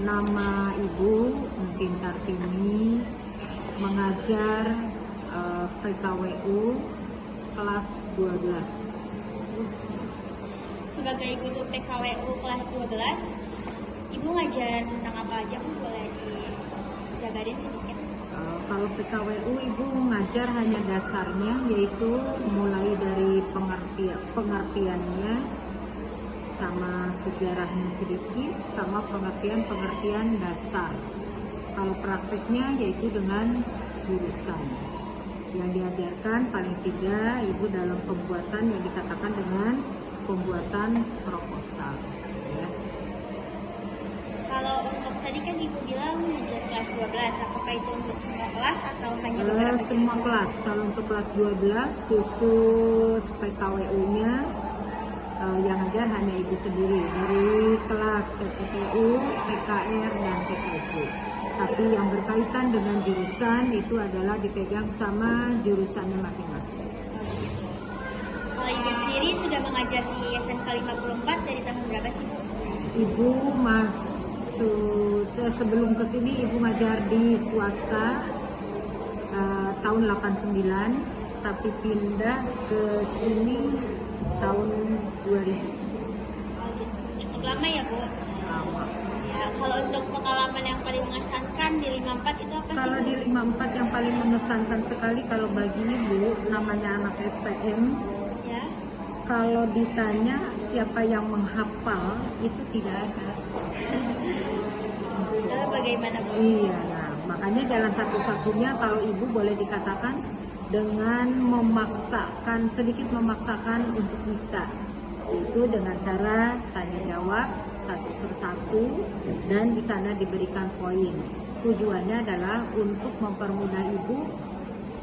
Nama Ibu mungkin Kartini, mengajar PKWU kelas 12. Sebagai guru PKWU kelas 12, Ibu ngajar tentang apa aja, Bu? Boleh dijabarin sedikit? Kalau PKWU Ibu ngajar hanya dasarnya, yaitu mulai dari pengertiannya, sama sejarahnya sedikit, sama pengertian dasar. Kalau prakteknya yaitu dengan jurusan. Yang diajarkan paling tidak Ibu dalam pembuatan yang dikatakan dengan pembuatan proposal. Ya. Kalau untuk tadi kan Ibu bilang ngajar kelas 12, apakah itu untuk semua kelas atau hanya beberapa Semua jurusan? kelas. Kalau untuk kelas 12 khusus PKWU-nya yang ngajar hanya Ibu sendiri dari kelas TPTU, TKR, dan TKJ. Tapi yang berkaitan dengan jurusan itu adalah dipegang sama jurusannya masing-masing. Kalau Ibu sendiri sudah mengajar di SMK 54 dari tahun berapa sih Bu? Ibu sebelum kesini Ibu ngajar di swasta tahun 89, tapi pindah ke sini tahun 2000. Cukup lama ya Bu? Lama. Ya, kalau untuk pengalaman yang paling mengesankan di 54 itu apa sih? Kalau di 54 yang paling mengesankan sekali kalau bagi Ibu, namanya anak STM, Ya. kalau ditanya siapa yang menghafal itu tidak ada. Lalu bagaimana Bu? Iya, nah, makanya jalan satu-satunya kalau Ibu boleh dikatakan dengan sedikit memaksakan untuk bisa, itu dengan cara tanya jawab satu persatu dan di sana diberikan poin. Tujuannya adalah untuk mempermudah Ibu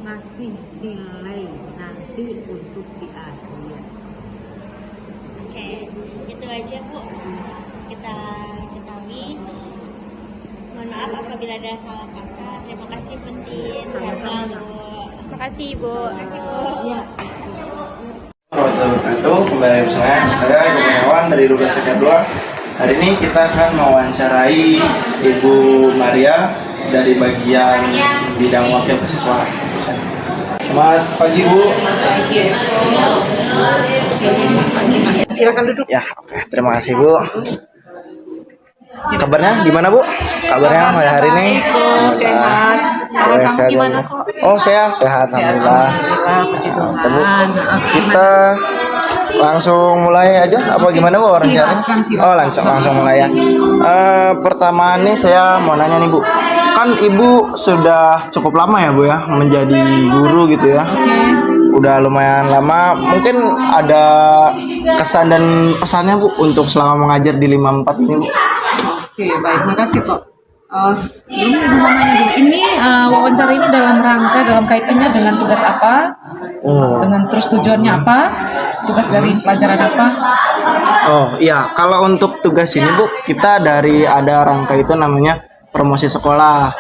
ngasih nilai nanti untuk di akhir. Oke, itu aja Bu. Kita ketahui. Mohon maaf apabila ada salah kata. Terima kasih Pentin. Sehat selalu. Terima kasih Ibu. Terima kasih Bu. Ya. Warahmatullahi wabarakatuh. Kembali bersama saya Ibu Gunawan dari 12 TK 2. Hari ini kita akan mewawancarai Ibu Maria dari bagian bidang wakil kesiswaan. Selamat pagi Bu. Silakan duduk. Ya, oke. Terima kasih Bu. Kabarnya gimana Bu? Kabarnya hari ini? Baik, sehat. Kalau kamu Sehat, gimana Bu. kok? Oh, saya sehat, alhamdulillah. Alhamdulillah, puji Bu, Tuhan. kita langsung mulai aja apa gimana Bu rencananya? Silakan. Oh, langsung mulai ya. Pertama nih saya mau nanya nih Bu. Kan Ibu sudah cukup lama ya Bu ya menjadi guru gitu ya. Udah lumayan lama. Mungkin ada kesan dan pesannya Bu untuk selama mengajar di 54 ini Bu. Oke, baik, makasih kok. Sebelumnya Ibu mau nanya dulu, ini wawancara ini dalam kaitannya dengan tugas apa? Dengan terus tujuannya apa? Tugas dari pelajaran apa? Oh iya, kalau untuk tugas ini Bu, kita ada rangka itu namanya promosi sekolah.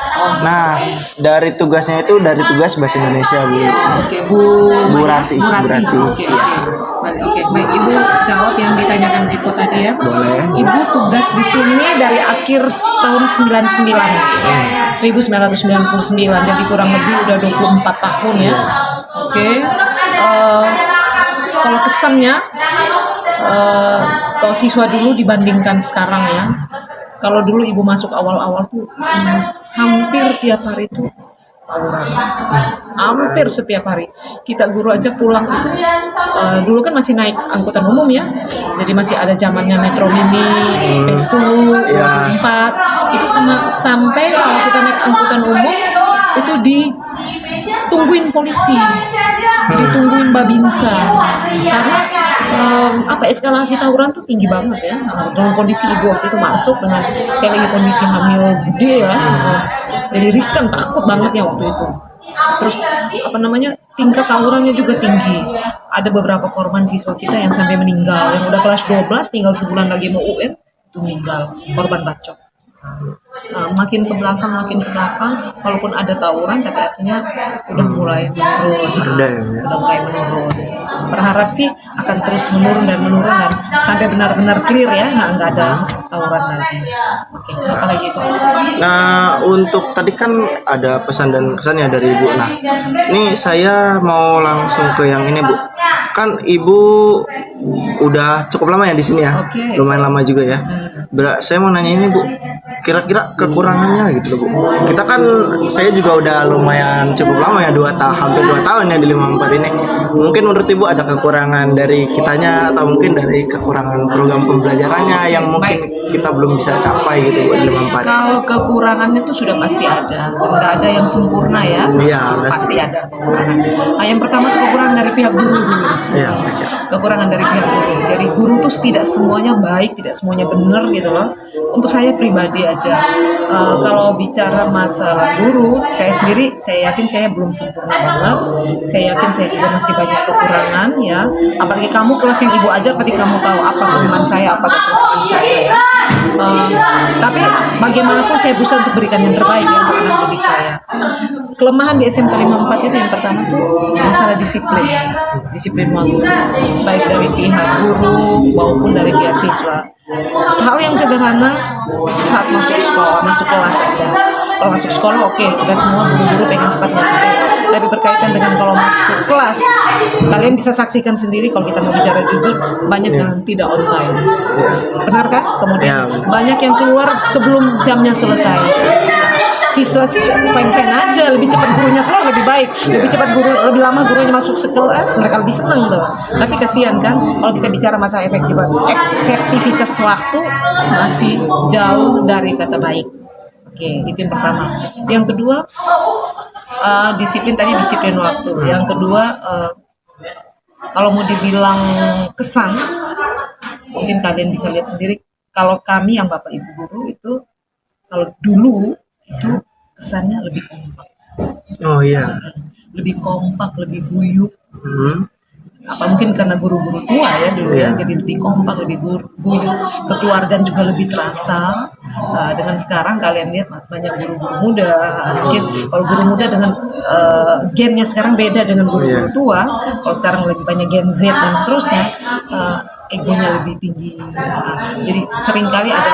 Nah, dari tugasnya itu dari tugas bahasa Indonesia Bu. Oke, Bu Rati. Oke, baik, Ibu jawab yang ditanyakan Eko tadi ya. Boleh. Ibu tugas di sini dari akhir tahun 1999, jadi kurang lebih udah 24 tahun ya. Oke. Kalau kesannya, kalau siswa dulu dibandingkan sekarang ya. Kalau dulu Ibu masuk awal-awal tuh hampir tiap hari tuh tawuran. Hampir setiap hari. Kita guru aja pulang itu dulu kan masih naik angkutan umum ya. Jadi masih ada zamannya Metro Mini, P10, 24. Itu sampai kalau kita naik angkutan umum itu ditungguin polisi, ditungguin Babinsa. Karena eskalasi tawuran tuh tinggi banget ya. Dalam kondisi Ibu waktu itu masuk dengan saya lagi kondisi hamil gede ya. Jadi riskan, takut banget ya waktu itu. Terus tingkat tawurannya juga tinggi. Ada beberapa korban siswa kita yang sampai meninggal, yang udah kelas 12 tinggal sebulan lagi mau UN itu meninggal, korban bacok. Makin ke belakang, walaupun ada tawuran tapi artinya udah mulai menurun. Udah mulai menurun. Berharap sih akan terus menurun dan sampai benar-benar clear ya, nggak ada tawuran lagi. Oke, apa lagi kok? Nah, untuk tadi kan ada pesan dan kesan ya dari Ibu. Nah, ini saya mau langsung ke yang ini Bu. Kan Ibu udah cukup lama ya di sini ya, lumayan lama juga ya. Saya mau nanya ini Bu, kira-kira kekurangannya gitu loh Bu. Kita kan, saya juga udah lumayan cukup lama ya, hampir 2 tahun ya di 54 ini. Mungkin menurut Ibu ada kekurangan dari kitanya atau mungkin dari kekurangan program pembelajarannya yang mungkin kita belum bisa capai gitu Bu di 54. Kalau kekurangan itu sudah pasti ada, nggak ada yang sempurna ya. Iya, pasti ada kekurangan. Yang pertama itu kekurangan dari pihak guru dulu. Iya, kekurangan dari pihak guru. Dari guru tuh tidak semuanya baik, tidak semuanya benar gitu loh. Untuk saya pribadi aja, kalau bicara masalah guru, saya yakin saya belum sempurna banget. Saya yakin saya juga masih banyak kekurangan ya. Apalagi kamu kelas yang Ibu ajar, berarti kamu tahu apa kelemahan saya, apa kekurangan saya. Tapi bagaimanapun saya berusaha untuk berikan yang terbaik ya untuk anak didik saya. Kelemahan di SMK 54 itu yang pertama tuh masalah disiplin waktu, baik dari pihak guru maupun dari pihak siswa. Hal yang sederhana saat masuk sekolah, masuk kelas saja. Kalau masuk sekolah oke, kita semua guru-guru pengen cepat nyampe. Tapi berkaitan dengan kalau masuk kelas, kalian bisa saksikan sendiri kalau kita mau bicara jujur, banyak yang tidak on time. Benar kan? Kemudian banyak yang keluar sebelum jamnya selesai. Siswa sih fine-fine aja, lebih cepat gurunya keluar lebih baik, lebih cepat lebih lama gurunya masuk sekelas, mereka lebih senang tuh. Tapi kasihan kan, kalau kita bicara masalah efektivitas waktu masih jauh dari kata baik. Oke, itu yang pertama. Yang kedua, disiplin waktu. Yang kedua, kalau mau dibilang kesan, mungkin kalian bisa lihat sendiri. Kalau kami yang Bapak Ibu guru itu, kalau dulu itu kesannya lebih kompak. Oh iya. Lebih kompak, lebih guyup. Apa mungkin karena guru-guru tua ya dulu ya, jadi lebih kompak, lebih guyup. Kekeluargaan juga lebih terasa. Dengan sekarang kalian lihat banyak guru-guru muda. Mungkin kalau guru muda dengan gennya sekarang beda dengan guru-guru tua. Kalau sekarang lebih banyak gen Z dan seterusnya. Egonya lebih tinggi. Jadi seringkali ada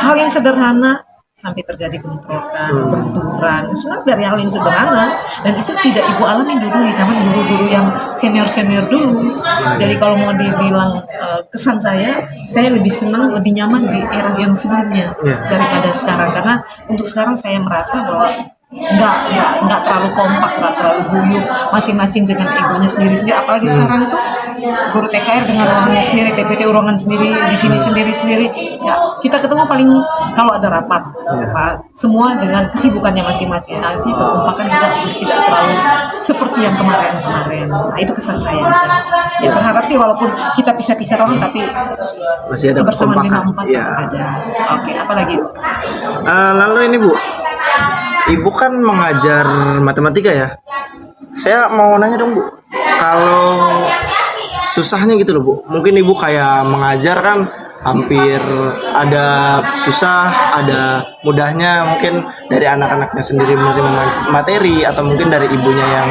hal yang sederhana sampai terjadi bentrokan, benturan. Sebenarnya dari hal yang sederhana, dan itu tidak ibu alami dulu di zaman guru-guru yang senior-senior dulu. Jadi kalau mau dibilang kesan saya lebih senang, lebih nyaman di era yang sebelumnya daripada sekarang. Karena untuk sekarang saya merasa bahwa nggak terlalu kompak, nggak terlalu guyup, masing-masing dengan egonya sendiri-sendiri. Apalagi sekarang itu guru TKR dengan ruangannya sendiri, TPT ruangan sendiri, di sini sendiri-sendiri. Ya, kita ketemu paling kalau ada rapat, semua dengan kesibukannya masing-masing. Nah, ini kekompakan juga tidak terlalu seperti yang kemarin-kemarin. Nah, itu kesan saya aja. Ya, berharap sih walaupun kita pisah-pisah ruangan, tapi masih ada kebersamaan kekompakan. 54 ada. Oke, apa lagi Bu? Lalu ini Bu, Ibu kan mengajar matematika ya. Saya mau nanya dong Bu, kalau susahnya gitu loh Bu, mungkin Ibu kayak mengajar kan hampir ada susah, ada mudahnya, mungkin dari anak-anaknya sendiri menerima materi atau mungkin dari ibunya yang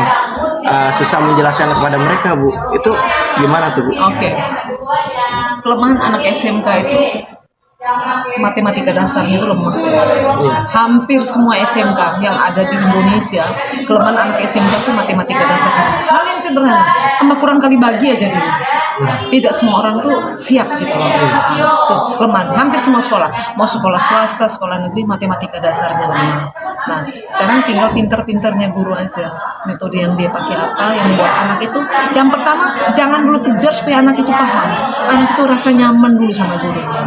susah menjelaskan kepada mereka Bu. Itu gimana tuh Bu? Oke. Kelemahan anak SMK itu matematika dasarnya itu lemah. Hampir semua SMK yang ada di Indonesia, kelemahan anak SMK itu matematika dasarnya. Hal yang sederhana, sama kurang kali bagi aja dulu. Tidak semua orang tuh siap gitu loh. Tuh, kelemahan. Hampir semua sekolah, mau sekolah swasta, sekolah negeri, matematika dasarnya lemah. Nah, sekarang tinggal pinter-pinternya guru aja. Metode yang dia pakai apa, yang buat anak itu. Yang pertama, jangan dulu kejar supaya anak itu paham. Anak itu rasa nyaman dulu sama gurunya.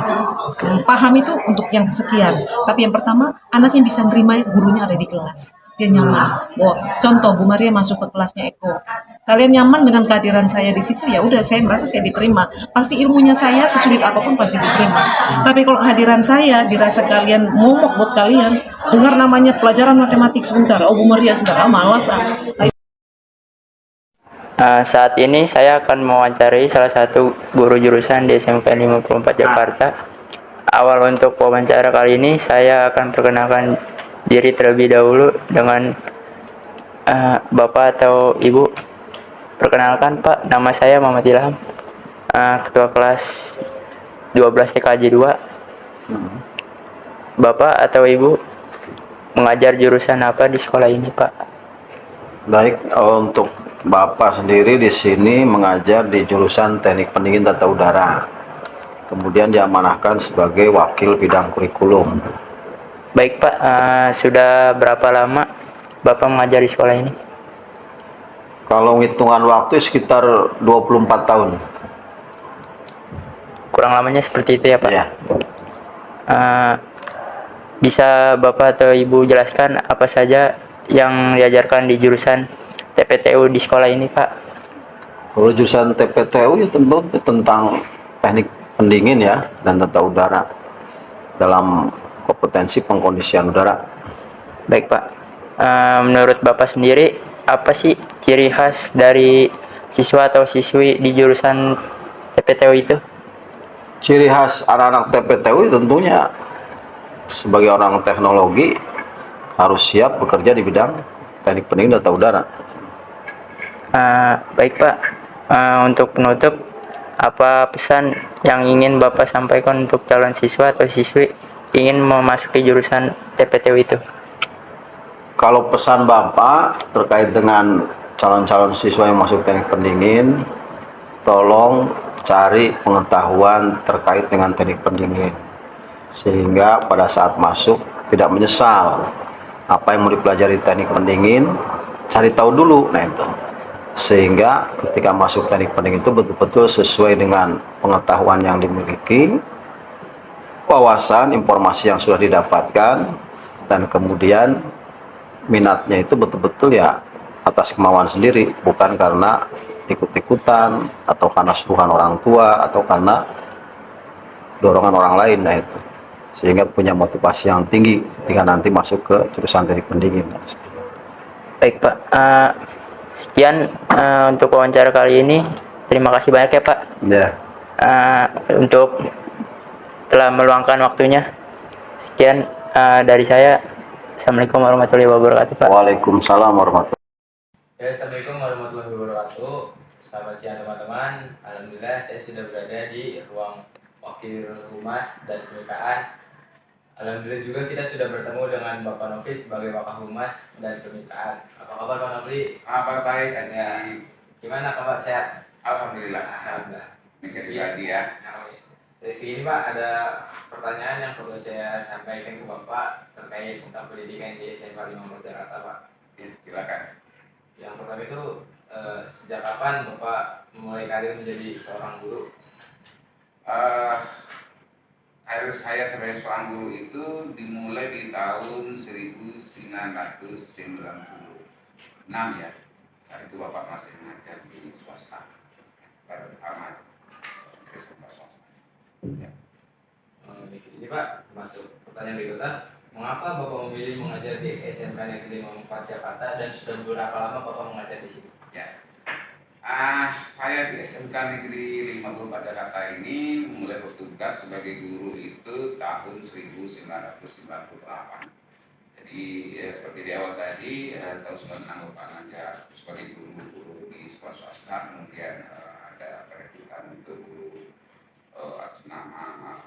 Paham itu untuk yang kesekian. Tapi yang pertama, anaknya bisa nerima gurunya ada di kelas. Dia nyaman. Contoh, Bu Maria masuk ke kelasnya Eko. Kalian nyaman dengan kehadiran saya di situ, ya udah saya merasa saya diterima. Pasti ilmunya saya sesulit apapun pasti diterima. Tapi kalau kehadiran saya dirasa kalian momok buat kalian, dengar namanya pelajaran matematik sebentar, oh Bu Maria sebentar, malas Saat ini saya akan mewawancarai salah satu guru jurusan di SMK 54 Jakarta. Awal untuk wawancara kali ini saya akan perkenalkan diri terlebih dahulu dengan Bapak atau Ibu. Perkenalkan Pak, nama saya Muhammad Ilham, Ketua Kelas 12 TKJ 2. Bapak atau Ibu mengajar jurusan apa di sekolah ini Pak? Baik, untuk Bapak sendiri di sini mengajar di jurusan Teknik Pendingin Tata Udara. Kemudian diamanahkan sebagai wakil bidang kurikulum. Baik Pak, sudah berapa lama Bapak mengajar di sekolah ini? Kalau hitungan waktu sekitar 24 tahun. Kurang lamanya seperti itu ya Pak? Ya. Bisa Bapak atau Ibu jelaskan apa saja yang diajarkan di jurusan TPTU di sekolah ini Pak? Kalau jurusan TPTU ya tentu tentang teknik pendingin ya dan tata udara dalam kompetensi pengkondisian udara. Baik Pak, menurut Bapak sendiri apa sih ciri khas dari siswa atau siswi di jurusan TPTU itu? Ciri khas anak-anak TPTU tentunya sebagai orang teknologi harus siap bekerja di bidang teknik pendingin tata udara. Baik Pak, untuk penutup, apa pesan yang ingin Bapak sampaikan untuk calon siswa atau siswi ingin memasuki jurusan TPTU itu? Kalau pesan Bapak terkait dengan calon-calon siswa yang masuk teknik pendingin, tolong cari pengetahuan terkait dengan teknik pendingin, sehingga pada saat masuk tidak menyesal. Apa yang mau dipelajari teknik pendingin, cari tahu dulu, nah itu. Sehingga ketika masuk teknik pendingin itu betul-betul sesuai dengan pengetahuan yang dimiliki, wawasan, informasi yang sudah didapatkan, dan kemudian minatnya itu betul-betul ya atas kemauan sendiri, bukan karena ikut-ikutan atau karena suruhan orang tua atau karena dorongan orang lain. Nah itu, sehingga punya motivasi yang tinggi ketika nanti masuk ke jurusan teknik pendingin. Baik Pak, sekian untuk wawancara kali ini. Terima kasih banyak ya Pak. Ya. Untuk telah meluangkan waktunya. Sekian dari saya. Assalamualaikum warahmatullahi wabarakatuh Pak. Waalaikumsalam warahmatullahi wabarakatuh. Ya, Assalamualaikum warahmatullahi wabarakatuh. Selamat siang teman-teman. Alhamdulillah saya sudah berada di ruang Wakil Humas dan Kemitraan. Alhamdulillah juga kita sudah bertemu dengan Bapak Novi sebagai Wakil Humas dan Kemitraan. Apa kabar Pak Novi? Kabar baik aja. Gimana kabar, sehat? Alhamdulillah. Alhamdulillah. Dikasih lagi ya. Dari sini Pak ada pertanyaan yang perlu saya sampaikan ke Bapak terkait tentang pendidikan di SMK 5 Jakarta Pak. Ya, silakan. Yang pertama itu sejak kapan Bapak memulai karir menjadi seorang guru? Karir saya sebagai seorang guru itu dimulai di tahun 1996 ya. Saat itu Bapak masih mengajar di swasta. Pertama swasta. Ya. Ini Pak, masuk pertanyaan berikutnya. Mengapa Bapak memilih mengajar di SMK Negeri 54 Jakarta dan sudah berapa lama Bapak mengajar di sini? Ya. Saya di SMK Negeri 54 Jakarta ini mulai bertugas sebagai guru itu tahun 1998. Jadi seperti di awal tadi, tahun 96 Bapak mengajar sebagai guru di sekolah swasta, kemudian ada perekrutan untuk guru atas nama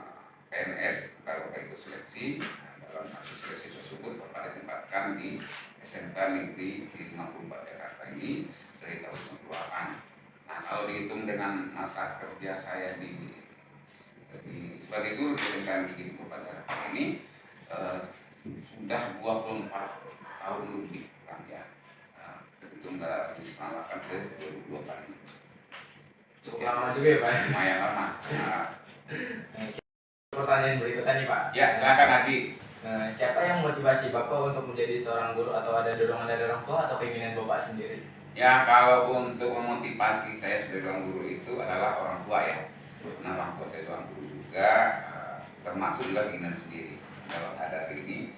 PNS, kalau Bapak itu seleksi. Dalam hasil seleksi tersebut Bapak ditempatkan di SMK Negeri 54 Jakarta ini dari tahun 98. Nah, kalau dihitung dengan masa kerja saya sebagai guru di SMK Negeri 54 Jakarta ini sudah 24 tahun lebih kan ya. Terhitung dari disamakan ke 22 kali. Cukup lama juga ya Pak? Lumayan lama. Pertanyaan berikutnya nih Pak. Ya, silakan Adi. Siapa yang motivasi Bapak untuk menjadi seorang guru, atau ada dorongan dari orang tua atau keinginan Bapak sendiri? Ya, kalau untuk memotivasi saya sebagai seorang guru itu adalah orang tua ya. Karena orang tua saya seorang guru juga, termasuk juga keinginan sendiri. Kalau ada ini,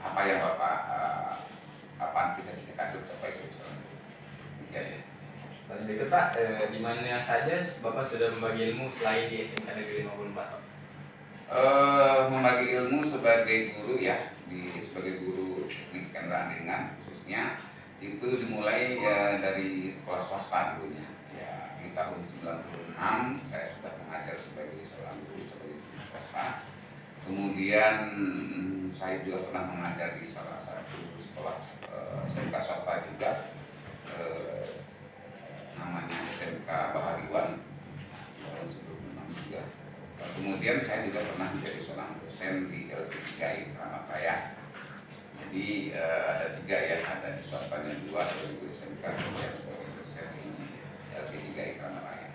apa yang Bapak cita-citakan untuk capai sebagai seorang guru? Ya. Pertanyaan berikut Pak, di mana saja Bapak sudah membagi ilmu selain di SMK Negeri 54 Pak? Membagi ilmu sebagai guru ya, sebagai guru teknik kendaraan ringan khususnya itu dimulai dari sekolah swasta dulunya ya. Di tahun 96 saya sudah mengajar sebagai seorang guru sebagai guru swasta. Kemudian saya juga pernah mengajar di salah satu sekolah SMK swasta juga, namanya SMK Bahariwan tahun 96 juga. Kemudian saya juga pernah menjadi seorang dosen di LP3I Kramat Raya. Jadi ada 3 ya, ada di swastanya 2 sebagai SMK, kemudian sebagai dosen di LP3I Kramat Raya.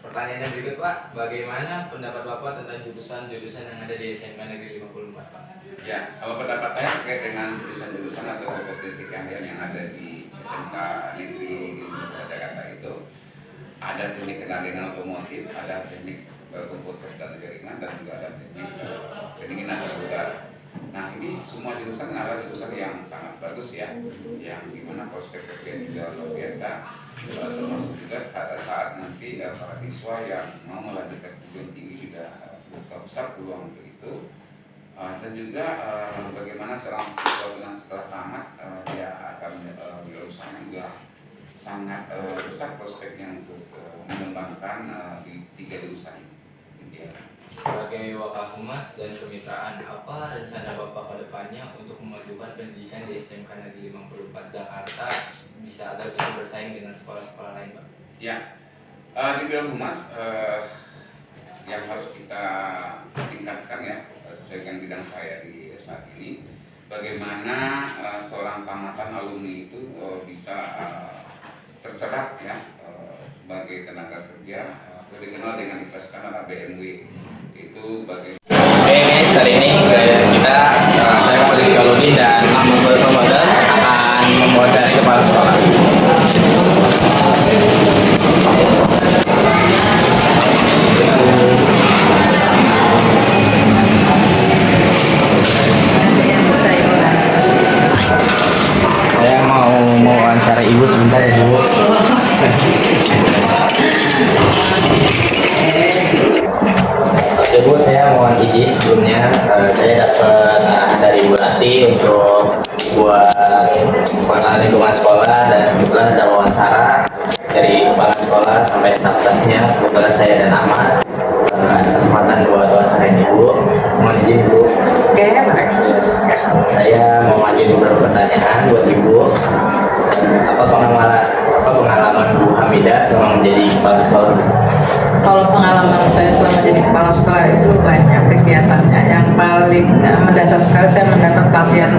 Pertanyaan yang berikut Pak, bagaimana pendapat Bapak tentang jurusan-jurusan yang ada di SMK Negeri 54 Pak? Ya, kalau pendapat saya terkait dengan jurusan-jurusan atau kompetensi keahlian yang ada di SMK Negeri 54 Jakarta itu, ada teknik kendaraan otomotif, ada teknik komputer dan jaringan, dan juga ada teknik pendinginan udara. Nah, ini semua jurusan adalah jurusan yang sangat bagus ya, yang dimana prospek kerja juga luar biasa, termasuk juga pada saat nanti para siswa yang mau melanjutkan perguruan tinggi juga buka besar peluang untuk itu. Dan juga bagaimana seorang siswa setelah tamat dia akan berusaha juga sangat besar prospeknya untuk mengembangkan di 3 jurusan ini. Sebagai Wakil Humas dan Kemitraan, apa rencana Bapak ke depannya untuk memajukan pendidikan di SMK Negeri 54 Jakarta agar bisa bersaing dengan sekolah-sekolah lain, Pak? Ya, di bidang humas yang harus kita tingkatkan ya, sesuai dengan bidang saya di saat ini, bagaimana seorang tamatan alumni itu bisa tercerap ya sebagai tenaga kerja, dikenal dengan istilah sekarang BMW itu bagaimana. Oke guys, hari ini kita saya Muhammad Rizkaludin dan Ahmad Ramadan akan mewawancarai kepala sekolah. Saya mau mewawancara ibu sebentar ya Bu. Oke Bu, saya mohon izin sebelumnya saya dapat dari Bu Rati untuk buat pengenalan lingkungan sekolah, dan kebetulan ada wawancara dari kepala sekolah sampai staf-stafnya. Kebetulan saya dan Ahmad ada kesempatan buat wawancarain Ibu. Mohon izin Ibu. Oke, baik. Saya mau ngajuin beberapa pertanyaan buat Ibu. Apa pengalaman Bu Hamidah selama menjadi kepala sekolah? Kalau pengalaman saya selama jadi kepala sekolah itu banyak kegiatannya. Yang paling mendasar sekali saya mendapat pelatihan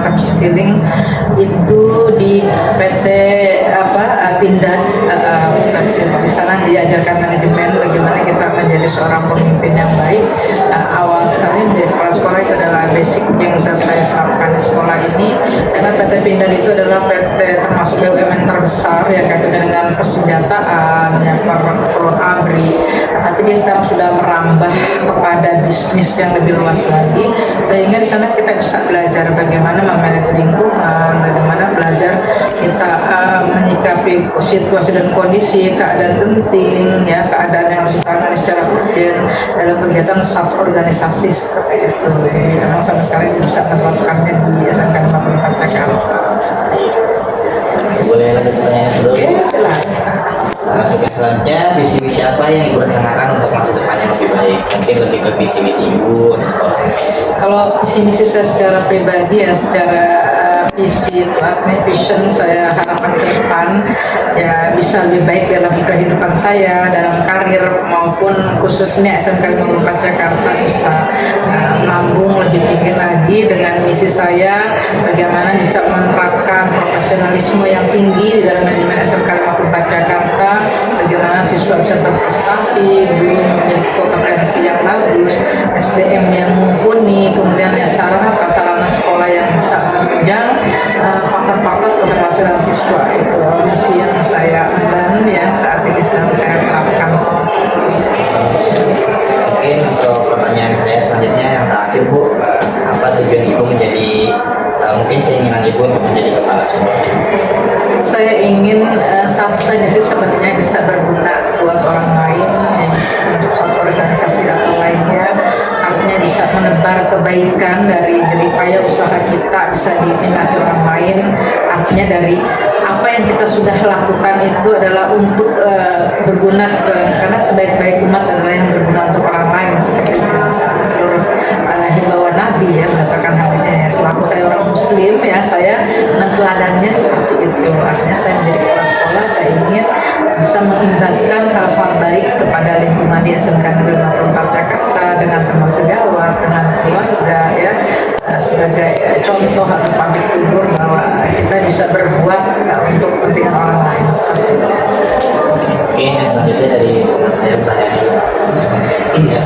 upskilling itu di PT Pindad. Di sana diajarkan manajemen, bagaimana kita menjadi seorang pemimpin yang baik. Awal sekali menjadi kepala sekolah itu adalah basic yang bisa saya terapkan di sekolah ini, karena PT Pindad itu adalah PT termasuk BUMN terbesar yang kaitannya dengan persenjataan, yang keperluan ABRI. Tapi dia sekarang sudah merambah kepada bisnis yang lebih luas lagi, sehingga di sana kita bisa belajar bagaimana memanage lingkungan, bagaimana belajar kita menyikapi situasi dan kondisi, keadaan genting, ya, keadaan yang harus ditangani secara urgent dalam kegiatan satu organisasi seperti itu. Memang sampai sekarang bisa melakukannya di SMK 54 Jakarta. Boleh lanjut pertanyaan dulu? Oke, silakan. Untuk selanjutnya, visi misi apa yang Ibu rencanakan untuk masa depan yang lebih baik? Mungkin lebih ke visi misi Ibu atau sekolah. Kalau visi misi saya secara pribadi ya, secara visi itu artinya vision saya harapkan ke depan ya bisa lebih baik dalam kehidupan saya, dalam karir maupun khususnya SMK 54 Jakarta bisa melambung lebih tinggi lagi dengan misi saya, bagaimana bisa menerapkan profesionalisme yang tinggi di dalam manajemen SMK 54 Jakarta, bagaimana siswa bisa berprestasi, guru memiliki kompetensi yang bagus, SDM yang mumpuni, kemudian ya sarana prasarana sekolah yang bisa menunjang faktor-faktor keberhasilan siswa. Itu misi yang saya dan yang saat ini sedang saya terapkan. Oke, untuk pertanyaan saya selanjutnya yang terakhir Bu, apa tujuan Ibu menjadi mungkin keinginan Ibu untuk menjadi kepala sekolah? Saya ingin satu saja sih sebenarnya bisa berguna buat orang lain, ya, untuk satu organisasi atau lainnya, artinya bisa menebar kebaikan dari payah usaha kita bisa dinikmati orang lain. Artinya dari apa yang kita sudah lakukan itu adalah untuk berguna, karena sebaik-baik umat adalah yang berguna untuk orang lain, seperti menurut himbauan Nabi ya, berdasarkan hadisnya. Selaku saya orang Muslim ya, saya menteladannya seperti itu. Artinya saya menjadi kepala sekolah, saya ingin bisa mengimbaskan hal-hal baik kepada lingkungan di SMK Negeri 54 Jakarta, dengan teman sejawat, dengan keluarga ya, sebagai contoh atau public figure bahwa kita bisa berbuat untuk kepentingan orang lain. Oke, yang selanjutnya dari teman saya pertanyaan. Iya.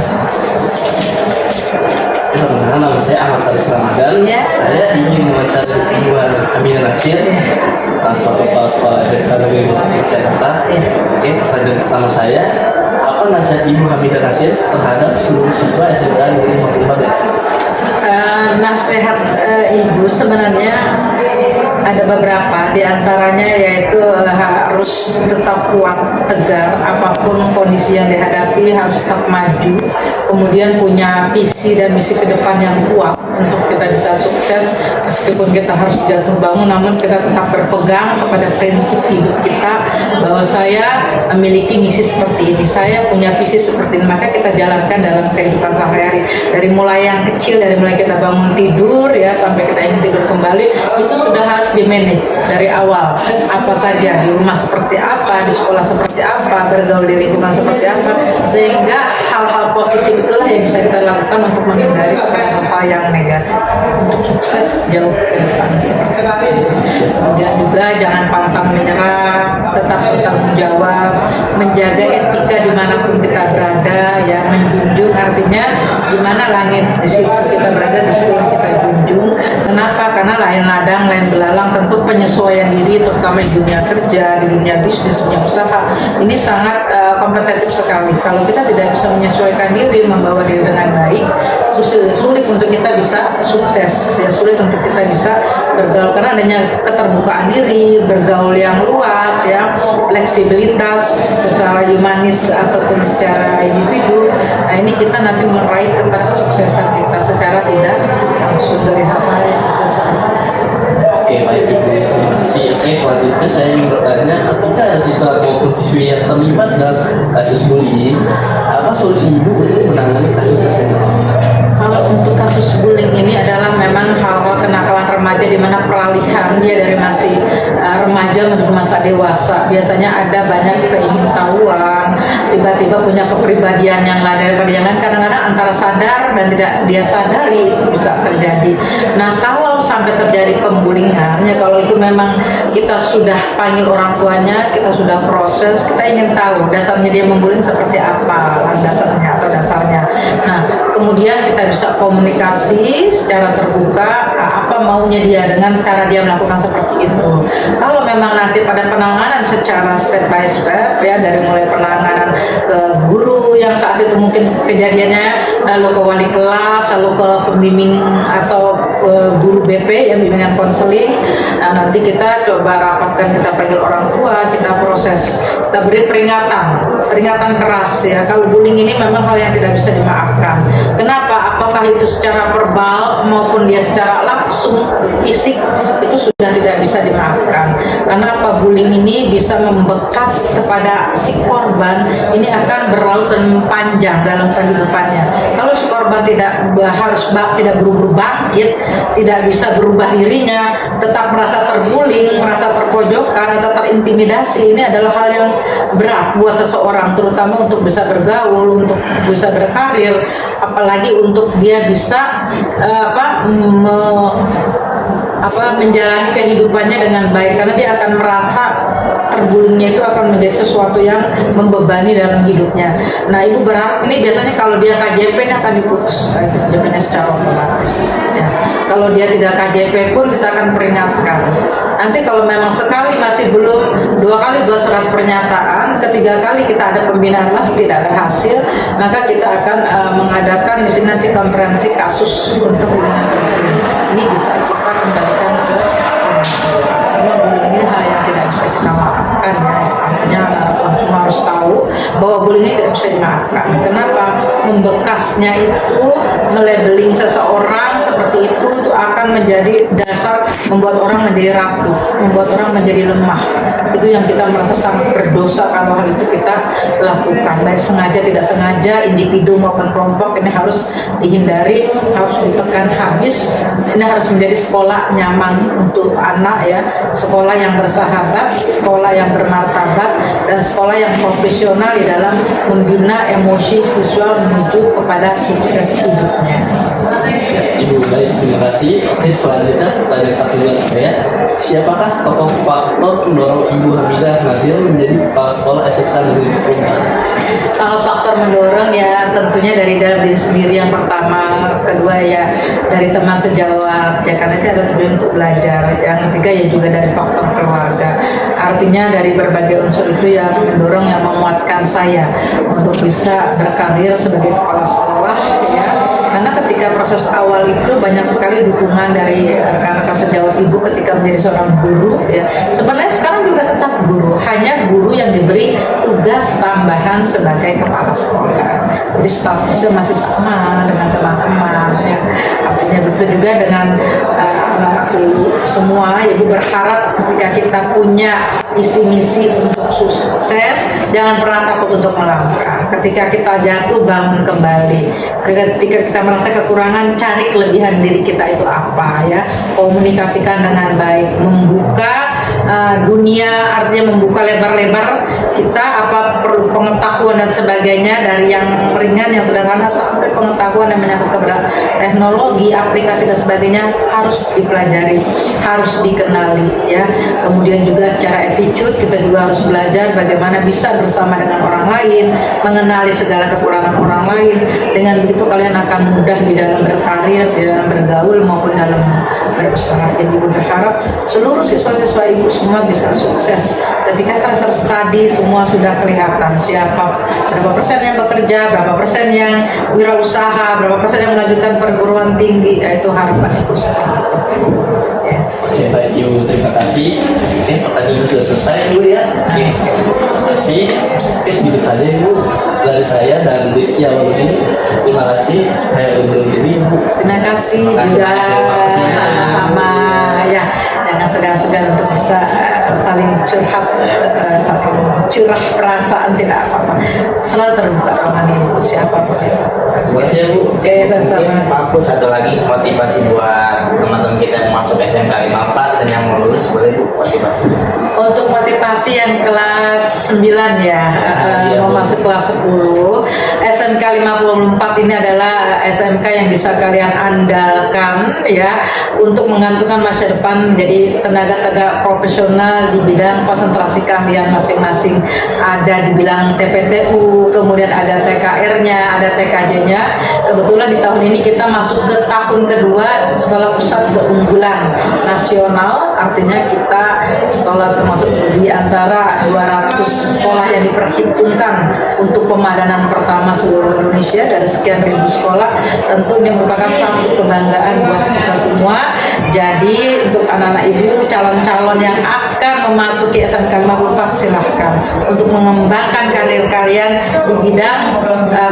Nama saya Ahmad Ramadan. Saya ingin mewawancara Ibu Aminah Natsir, suatu kepala sekolah SMK Negeri 54 Jakarta. Oke, pertanyaan pertama saya, apa apa nasihat Ibu Hamidah Nasir terhadap seluruh siswa SMK Negeri 54 ya? Nasihat ibu sebenarnya ada beberapa, diantaranya yaitu harus tetap kuat, tegar, apapun kondisi yang dihadapi harus tetap maju, kemudian punya visi dan misi ke depan yang kuat untuk kita bisa sukses. Meskipun kita harus jatuh bangun, namun kita tetap berpegang kepada prinsip hidup kita, bahwa saya memiliki misi seperti ini, saya punya visi seperti ini, maka kita jalankan dalam kehidupan sehari-hari. Dari mulai yang kecil, dari mulai kita bangun tidur ya sampai kita ingin tidur kembali, itu sudah harus di-manage dari awal. Apa saja, di rumah seperti apa, di sekolah seperti apa, bergaul di lingkungan seperti apa, sehingga hal-hal positif itulah yang bisa kita lakukan untuk menghindari hal-hal yang negatif untuk sukses jauh ke depan seperti itu. Kemudian juga jangan pantang menyerah, tetap bertanggung jawab, menjaga etika dimanapun kita berada, ya, menjunjung, artinya di mana langit di situ kita berada, di situ kita junjung. Kenapa? Karena lain ladang lain belalang, tentu penyesuaian diri terutama di dunia kerja, di dunia bisnis, dunia usaha ini sangat kompetitif sekali. Kalau kita tidak bisa menyesuaikan diri, membawa diri dengan baik, sulit untuk kita bisa sukses, ya, sulit untuk kita bisa bergaul karena adanya keterbukaan diri, bergaul yang luas, ya, fleksibilitas secara humanis ataupun secara individu. Nah, ini kita nanti meraih kepada kesuksesan kita secara tidak langsung dari hal-hal yang kita sebut. Oke, baik Ibu, terima kasih. Oke, selanjutnya saya ingin bertanya, ketika ada siswa maupun siswi yang terlibat dalam kasus bullying, apa solusi Ibu untuk menangani kasus tersebut? Kalau untuk kasus bullying ini adalah memang hal-hal kenakalan remaja di mana peralihan dia dari masih remaja menuju masa dewasa. Biasanya ada banyak keingintahuan, tiba-tiba punya kepribadian yang lain daripada yang lain. Kadang-kadang antara sadar dan tidak dia sadari itu bisa terjadi. Nah, kalau sampai terjadi pembulingan, ya kalau itu memang kita sudah panggil orang tuanya, kita sudah proses, kita ingin tahu dasarnya dia membuling seperti apa, landasannya atau dasarnya. Nah, kemudian kita bisa komunikasi secara terbuka apa maunya dia dengan cara dia melakukan seperti itu. Kalau memang nanti pada penanganan secara step by step, ya, dari mulai penanganan ke guru yang saat itu mungkin kejadiannya, lalu ke wali kelas, lalu ke pembimbing atau guru BP yang bimbingan konseling. Nah, nanti kita coba rapatkan, kita panggil orang tua, kita proses, kita beri peringatan keras, ya. Kalau bullying ini memang hal yang tidak bisa dimaafkan. Kenapa? Apakah itu secara verbal maupun dia secara langsung fisik, itu sudah tidak bisa dimaafkan. Karena apa? Bullying ini bisa membekas kepada si korban, ini akan berlaut dan panjang dalam kehidupannya. Kalau si korban tidak berubah bangkit, tidak bisa berubah dirinya, tetap merasa terbuling, merasa terpojokkan atau terintimidasi, ini adalah hal yang berat buat seseorang, terutama untuk bisa bergaul, untuk bisa berkarir, apalagi untuk dia bisa menjalani kehidupannya dengan baik, karena dia akan merasa terbullyingnya itu akan menjadi sesuatu yang membebani dalam hidupnya. Nah, ibu berharap ini biasanya kalau dia KJP ini akan diputus KJP-nya secara otomatis, ya. Kalau dia tidak KJP pun kita akan peringatkan. Nanti kalau memang sekali masih belum, 2 kali 2 surat pernyataan, ketiga kali kita ada pembinaan masih tidak berhasil, maka kita akan mengadakan di sini nanti konferensi kasus untuk bimbingan konseling. Ini bisa kita kembalikan ke karena bullying ini hal yang tidak bisa kita maafkan, ya. Artinya cuma harus tahu bahwa bullying ini tidak bisa dimaafkan. Kenapa? Membekasnya itu, melabeling seseorang seperti itu akan menjadi dasar membuat orang menjadi rapuh, membuat orang menjadi lemah. Itu yang kita merasa sangat berdosa kalau hal itu kita lakukan, baik sengaja tidak sengaja, individu maupun kelompok. Ini harus dihindari, harus ditekan habis. Ini harus menjadi sekolah nyaman untuk anak, ya, sekolah yang bersahabat, sekolah yang bermartabat, dan sekolah yang profesional di dalam membina emosi siswa menuju kepada sukses hidupnya. Ibu, baik, terima kasih. Oke, selanjutnya pertanyaan kedua saya, siapakah tokoh faktor mendorong Ibu Hamidah Nasir menjadi kepala sekolah SMK Negeri 54? Kalau faktor mendorong, ya tentunya dari dalam diri sendiri yang pertama, kedua ya dari teman sejawat ya, karena itu ada tujuan untuk belajar. Yang ketiga ya juga dari faktor keluarga. Artinya dari berbagai unsur itu yang mendorong, yang memuatkan saya untuk bisa berkarir sebagai kepala sekolah ya. Karena ketika proses awal itu banyak sekali dukungan dari rekan-rekan sejawat ibu ketika menjadi seorang guru ya. Sebenarnya sekarang juga tetap guru, hanya guru yang diberi tugas tambahan sebagai kepala sekolah. Jadi statusnya masih sama dengan teman-teman ya. Artinya betul juga dengan anak-anak ibu semua. Ibu berharap ketika kita punya visi misi untuk sukses, jangan pernah takut untuk melangkah. Ketika kita jatuh, bangun kembali. Ketika kita merasa kekurangan, cari kelebihan diri kita itu apa ya. Komunikasikan dengan baik, membuka dunia, artinya membuka lebar-lebar kita, apa perlu pengetahuan dan sebagainya, dari yang ringan, yang sederhana sampai pengetahuan yang menyangkut kepada teknologi, aplikasi dan sebagainya harus dipelajari, harus dikenali ya. Kemudian juga secara attitude kita juga harus belajar bagaimana bisa bersama dengan orang lain, mengenali segala kekurangan orang lain. Dengan begitu kalian akan mudah di dalam berkarir, di dalam bergaul maupun dalam berusaha. Jadi ibu berharap seluruh siswa-siswa ibu semua bisa sukses. Ketika transfer study semua sudah kelihatan siapa, berapa persen yang bekerja, berapa persen yang wirausaha, berapa persen yang melanjutkan perguruan tinggi, yaitu harapan ibu sekarang. Oke, thank you, terima kasih. Mungkin pertanyaan sudah selesai Bu ya. Oke, terima kasih. Oke, segitu saja Ibu dari saya dan Rizky Alumni. Terima kasih. Saya undur diri Bu. Terima kasih juga, sama-sama ya, dengan segan-segan untuk bisa saling curhat, saling curah perasaan, tidak apa-apa. Selalu terbuka ruangan ibu siapa pun. Terima kasih ya Bu. Oke, sama-sama. Pak Aku satu lagi motivasi buat teman-teman kita yang masuk SMK 54 dan yang mau lulus, boleh Bu motivasi? Untuk motivasi yang kelas 9 ya, mau masuk kelas 10, SMK 54 ini adalah SMK yang bisa kalian andalkan ya untuk menggantungkan masa depan menjadi tenaga profesional di bidang konsentrasi keahlian masing-masing. Ada di bidang TPTU, kemudian ada TKR-nya, ada TKJ-nya. Kebetulan di tahun ini kita masuk ke tahun kedua sekolah pusat keunggulan nasional, artinya kita sekolah termasuk di antara 200 sekolah yang diperhitungkan untuk pemadanan pertama seluruh Indonesia dari sekian ribu sekolah. Tentu ini merupakan satu kebanggaan buat kita semua. Jadi untuk anak-anak ibu calon-calon yang akan memasuki SMK 54, silahkan untuk mengembangkan karir kalian di bidang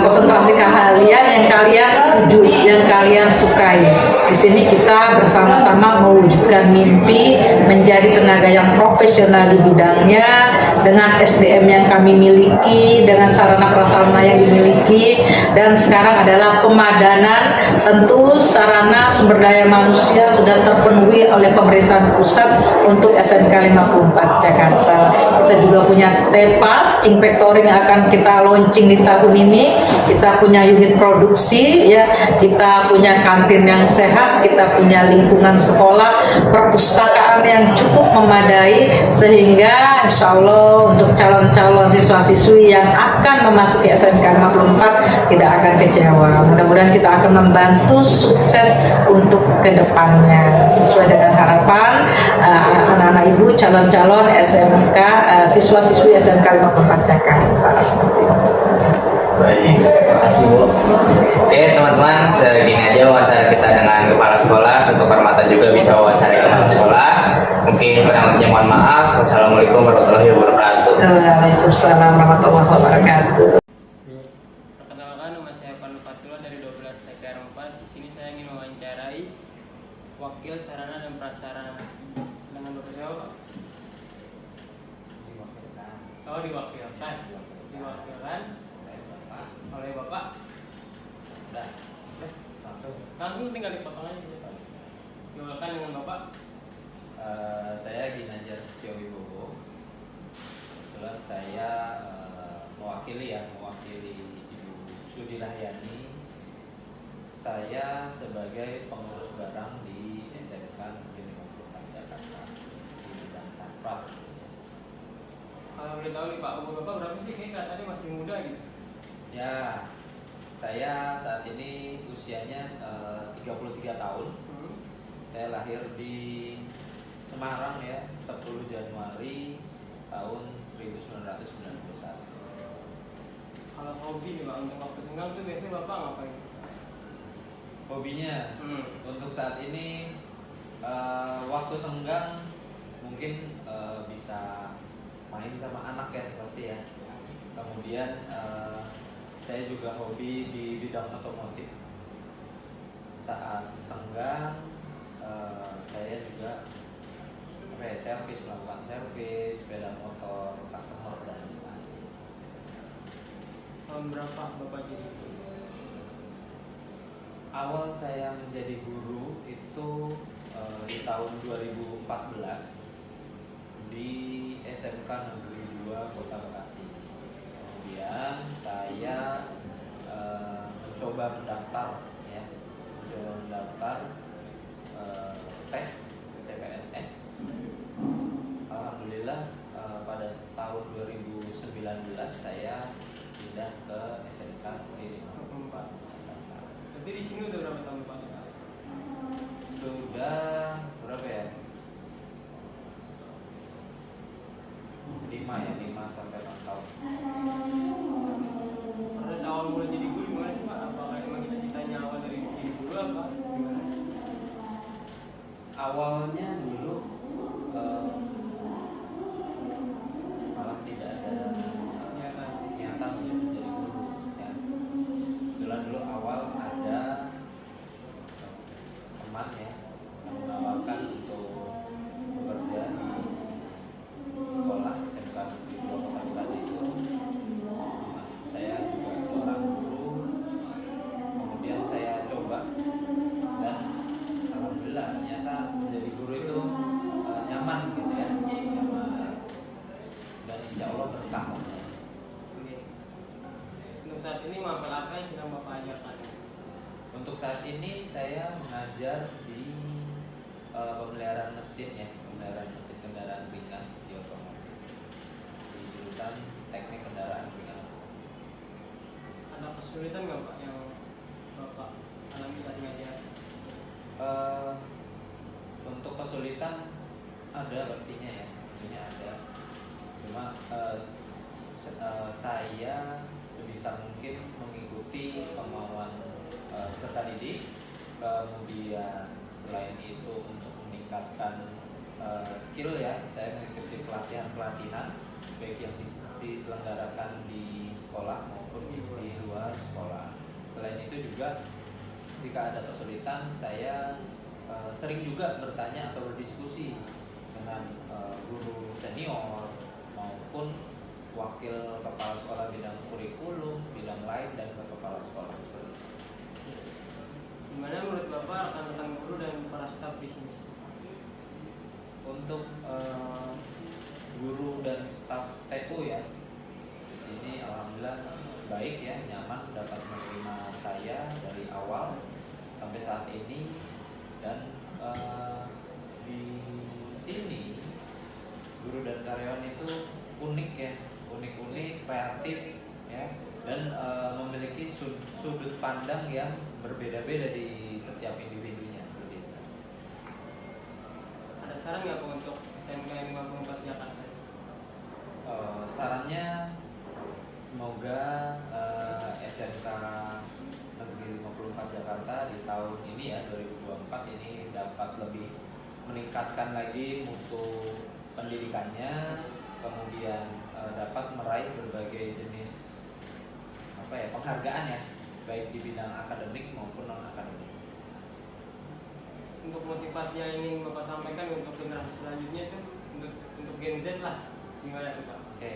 konsentrasi keahlian yang kalian tuju, yang kalian sukai. Di sini kita bersama-sama mewujudkan mimpi menjadi tenaga yang profesional di bidangnya dengan SDM yang kami miliki, dengan sarana prasarana yang dimiliki, dan sekarang adalah pemadanan. Tentu sarana sumber daya manusia sudah terpenuhi oleh pemerintahan pusat untuk SMK 54 Jakarta. Kita juga punya TEPA, Cing Factory yang akan kita launching di tahun ini. Kita punya unit produksi ya, kita punya kantin yang sehat, kita punya lingkungan sekolah, perpustakaan yang cukup memadai, sehingga insya Allah untuk calon-calon siswa-siswi yang akan memasuki SMK 54 tidak akan kecewa. Mudah-mudahan kita akan membantu sukses untuk kedepannya sesuai dengan harapan anak-anak ibu calon-calon SMK, siswa-siswi SMK 54 Jakarta seperti itu. Baik, terima kasih Bu. Oke teman-teman, segini aja wawancara kita dengan kepala sekolah. Untuk hormatan juga bisa wawancara kepala sekolah. Mungkin kurang lebihnya mohon maaf. Wassalamualaikum warahmatullahi wabarakatuh. Waalaikumsalam warahmatullahi wabarakatuh. Perkenalkan, nama saya Pandu Fatullah dari 12 TKR 4. Di sini saya ingin mewawancarai wakil sarana dan prasarana dengan Bapak siapa Pak? Oh, diwakilkan oleh Bapak. Udah langsung tinggal dipotong aja Pak. Diwakilkan dengan Bapak. Saya Ginanjar Setio Wibowo. Kebetulan saya mewakili Ibu Sudi Rahyani. Saya sebagai pengurus barang di SMK Negeri 54 Jakarta di bidang Sanpras. Kalau boleh tahu nih Pak, umur Bapak berapa sih? Kayaknya tadi masih muda gitu. Ya, Saya saat ini usianya 33 tahun. Saya lahir di Semarang ya, 10 Januari tahun 1991. Kalau hobi nih Pak, untuk waktu senggang tuh biasanya Bapak ngapain? Hobinya untuk saat ini waktu senggang mungkin bisa main sama anak ya pasti ya. Kemudian saya juga hobi di bidang otomotif. Saat senggang saya juga melakukan servis sepeda motor customer dan lain-lain. Tahun berapa Bapak jadi guru? Awal saya menjadi guru itu di tahun 2014 di SMK Negeri 2 Kota Bekasi. Kemudian saya mencoba mendaftar tes CPNS. Alhamdulillah pada tahun 2019 saya pindah ke SMK Negeri 54 Jakarta. Berarti di sini udah berapa tahun Pak? Sudah berapa ya? 5 sampai 6 tahun. Terus awal mulai jadi guru gimana sih Pak? Apakah emang cita-citanya awal dari jadi guru apa? Gimana? Awalnya dulu malah tidak ada niatan untuk menjadi guru ya. Kebetulan dulu awal ada teman ya yang menawarkan untuk bekerja di sekolah SMK Negeri 2 Kota Bekasi itu. Saya juga seorang guru, kemudian saya coba dan alhamdulillah ternyata menjadi guru itu nyaman gitu ya, nyaman dan insya Allah berkah. Untuk saat ini mapel apa yang sedang Bapak ajarkan? Untuk saat ini saya mengajar di pemeliharaan mesin ya, pemeliharaan mesin kendaraan ringan di otomotif di jurusan teknik kendaraan ringan. Ada kesulitan nggak Pak yang Bapak alami saat ngajar? Untuk kesulitan ada pastinya ya, tentunya ada. Cuma saya sebisa mungkin mengikuti kemauan peserta didik. Kemudian selain itu untuk meningkatkan skill ya, saya mengikuti pelatihan-pelatihan baik yang diselenggarakan di sekolah maupun di luar sekolah. Selain itu juga jika ada kesulitan saya sering juga bertanya atau berdiskusi dengan guru senior maupun wakil kepala sekolah bidang kurikulum, bidang lain dan ke kepala sekolah. Gimana menurut Bapak rekan-rekan guru dan para staf di sini? Untuk guru dan staf TU ya, di sini alhamdulillah baik ya, nyaman dapat menerima saya dari awal sampai saat ini. Dan di sini guru dan karyawan itu unik ya, unik-unik, kreatif ya, dan memiliki sudut pandang yang berbeda-beda di setiap individunya seperti itu. Ada saran nggak Pak untuk SMK 54 Jakarta? Sarannya semoga SMK Negeri 54 Jakarta di tahun ini ya 2024 ini dapat lebih meningkatkan lagi mutu pendidikannya, kemudian dapat meraih berbagai jenis penghargaan ya, baik di bidang akademik maupun non akademik. Untuk motivasi yang ingin Bapak sampaikan untuk generasi selanjutnya itu untuk Gen Z lah, gimana tuh Pak? Oke.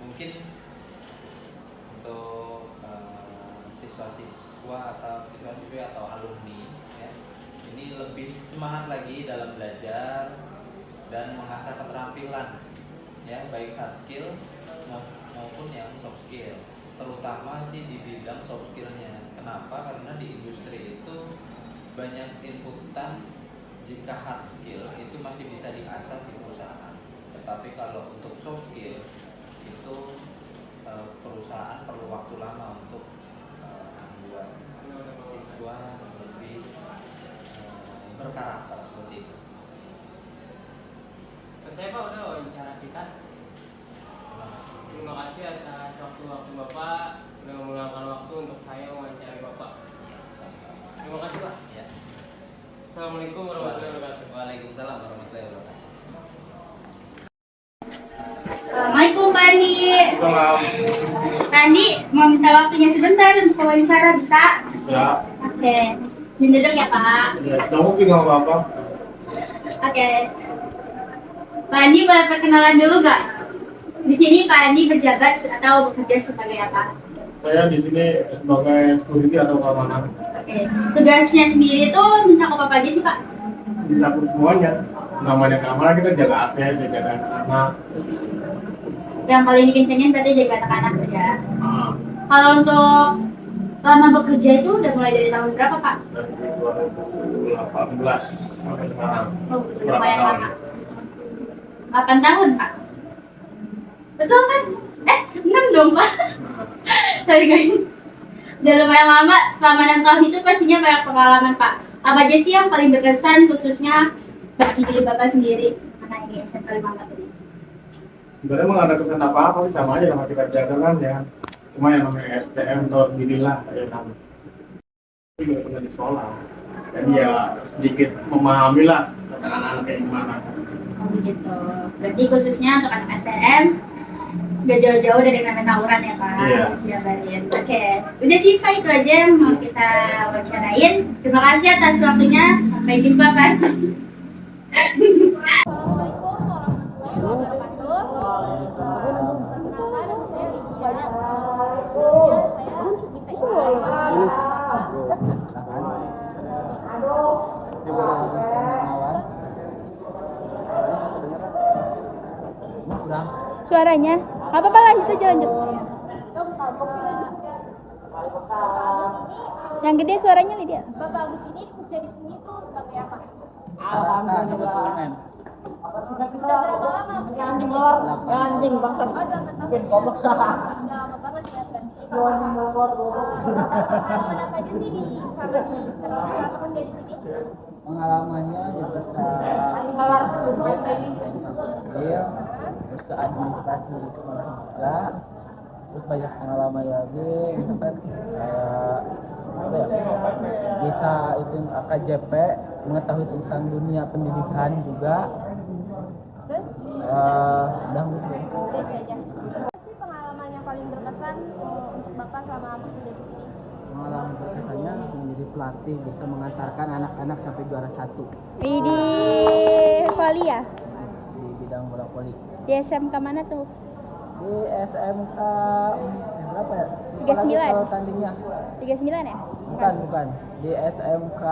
Mungkin untuk siswa-siswa atau siswa-siswi atau alumni ya, ini lebih semangat lagi dalam belajar dan mengasah keterampilan ya, baik hard skill maupun yang soft skill, terutama sih di bidang soft skillnya. Kenapa? Karena di industri itu banyak inputan. Jika hard skill itu masih bisa diasah di perusahaan, tetapi kalau untuk soft skill itu perusahaan perlu waktu lama untuk membuat siswa lebih berkarakter seperti itu. Selesai Pak, udah wawancara kita. Terima kasih atas waktu Bapak udah meluangkan waktu untuk saya mewawancarai Bapak. Terima kasih Pak. Ya. Assalamualaikum warahmatullahi wabarakatuh. Waalaikumsalam warahmatullahi wabarakatuh. Assalamualaikum Pak Andi. Pak Andi mau minta waktunya sebentar untuk wawancara, bisa? Ya. Oke, duduk ya Pak. Ya, kamu tinggal apa? Oke. Pak Andi boleh perkenalan dulu gak? Di sini Pak Andi berjabat atau bekerja sebagai apa? Saya di sini sebagai security atau keamanan. Oke. Tugasnya sendiri tuh mencakup apa aja sih Pak? Mencakup semuanya. Namanya keamanan kita jaga aset, jaga anak. Yang paling dikencengin berarti jaga anak-anak ya. Kalau untuk lama bekerja itu udah mulai dari tahun berapa Pak? Dari 2018 sampai sekarang. Oh, lumayan lama. 8 tahun Pak? Betul kan? 6 dong Pak. Sorry guys. Udah lumayan lama, selama 6 tahun itu pastinya banyak pengalaman Pak. Apa aja sih yang paling berkesan khususnya bagi diri Bapak sendiri anak ini SMK 54 ini? Sebenarnya emang ada kesan apa-apa, sama aja sama kita jaga kan ya. Cuma yang namanya STM atau sendirilah ya kan. Ini juga pernah di sekolah. Jadi ya sedikit memahami lah anak-anak kayak gimana. Oh begitu. Berarti khususnya untuk anak STM gak jauh-jauh dari namanya tawuran ya Pak, Iya. harus diabarin. Oke, udah sih Pak, itu aja yang mau kita wawancarain. Terima kasih atas waktunya, sampai jumpa Pak. Suaranya apa-apa, lanjut aja, lanjut. Yang gede suaranya Lydia. Bapak Agus ini kerja di sini tuh sebagai apa? Alhamdulillah. Sudah berapa lama? Anjing bangsat. Bikin goblok. Udah lama banget ya berarti. Pengalaman apa aja sih di sama di selama kerja di sini? Pengalamannya ya bisa terus ke administrasi di sekolah juga, terus banyak pengalaman lagi gitu kan, kayak apa ya, bisa itu KJP, mengetahui tentang dunia pendidikan juga. Udah gitu. Apa sih pengalaman yang paling berkesan untuk Bapak selama bekerja di sini? Pengalaman berkesannya menjadi pelatih, bisa mengantarkan anak-anak sampai juara 1 Di voli ya? di bidang bola voli. Di SMK mana tuh? Di SMK berapa ya? 39. Kalau tandingnya 39 ya? bukan di SMK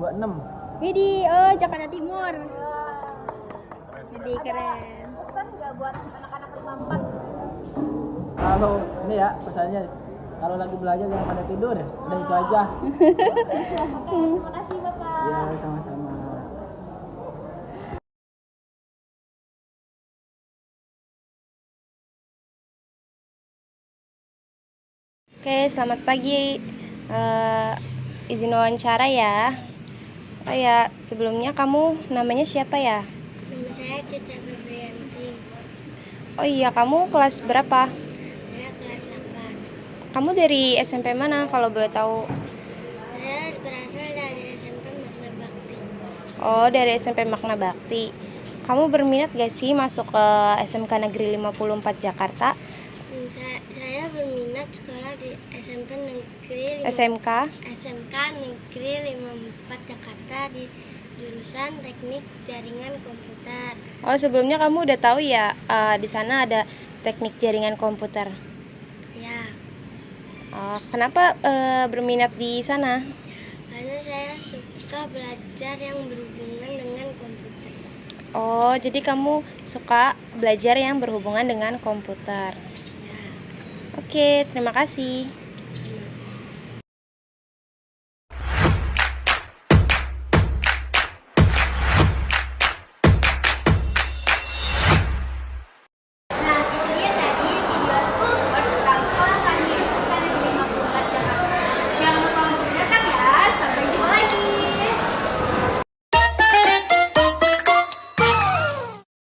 26. Widih, oh Jakarta Timur. Widih, keren. Pesan nggak buat anak-anak 54? Kalau ini ya pesannya, kalau lagi belajar jangan pada tidur ya. Udah itu aja. Oke, terima kasih Bapak. Ya, sama-sama. Oke, selamat pagi. Izin wawancara ya. Oh ya, sebelumnya kamu namanya siapa ya? Nama saya Cica Febrianti. Oh iya, kamu kelas berapa? Saya kelas 8. Kamu dari SMP mana kalau boleh tahu? Saya berasal dari SMP Makna Bakti. Oh, dari SMP Makna Bakti. Kamu berminat gak sih masuk ke SMK Negeri 54 Jakarta? Saya berminat sekolah di SMK Negeri SMK Negeri 54 Jakarta di jurusan Teknik Jaringan Komputer. Oh, sebelumnya kamu udah tahu ya di sana ada Teknik Jaringan Komputer. Ya, Kenapa berminat di sana? karena saya suka belajar yang berhubungan dengan komputer. Oh, jadi kamu suka belajar yang berhubungan dengan komputer. Oke, terima kasih.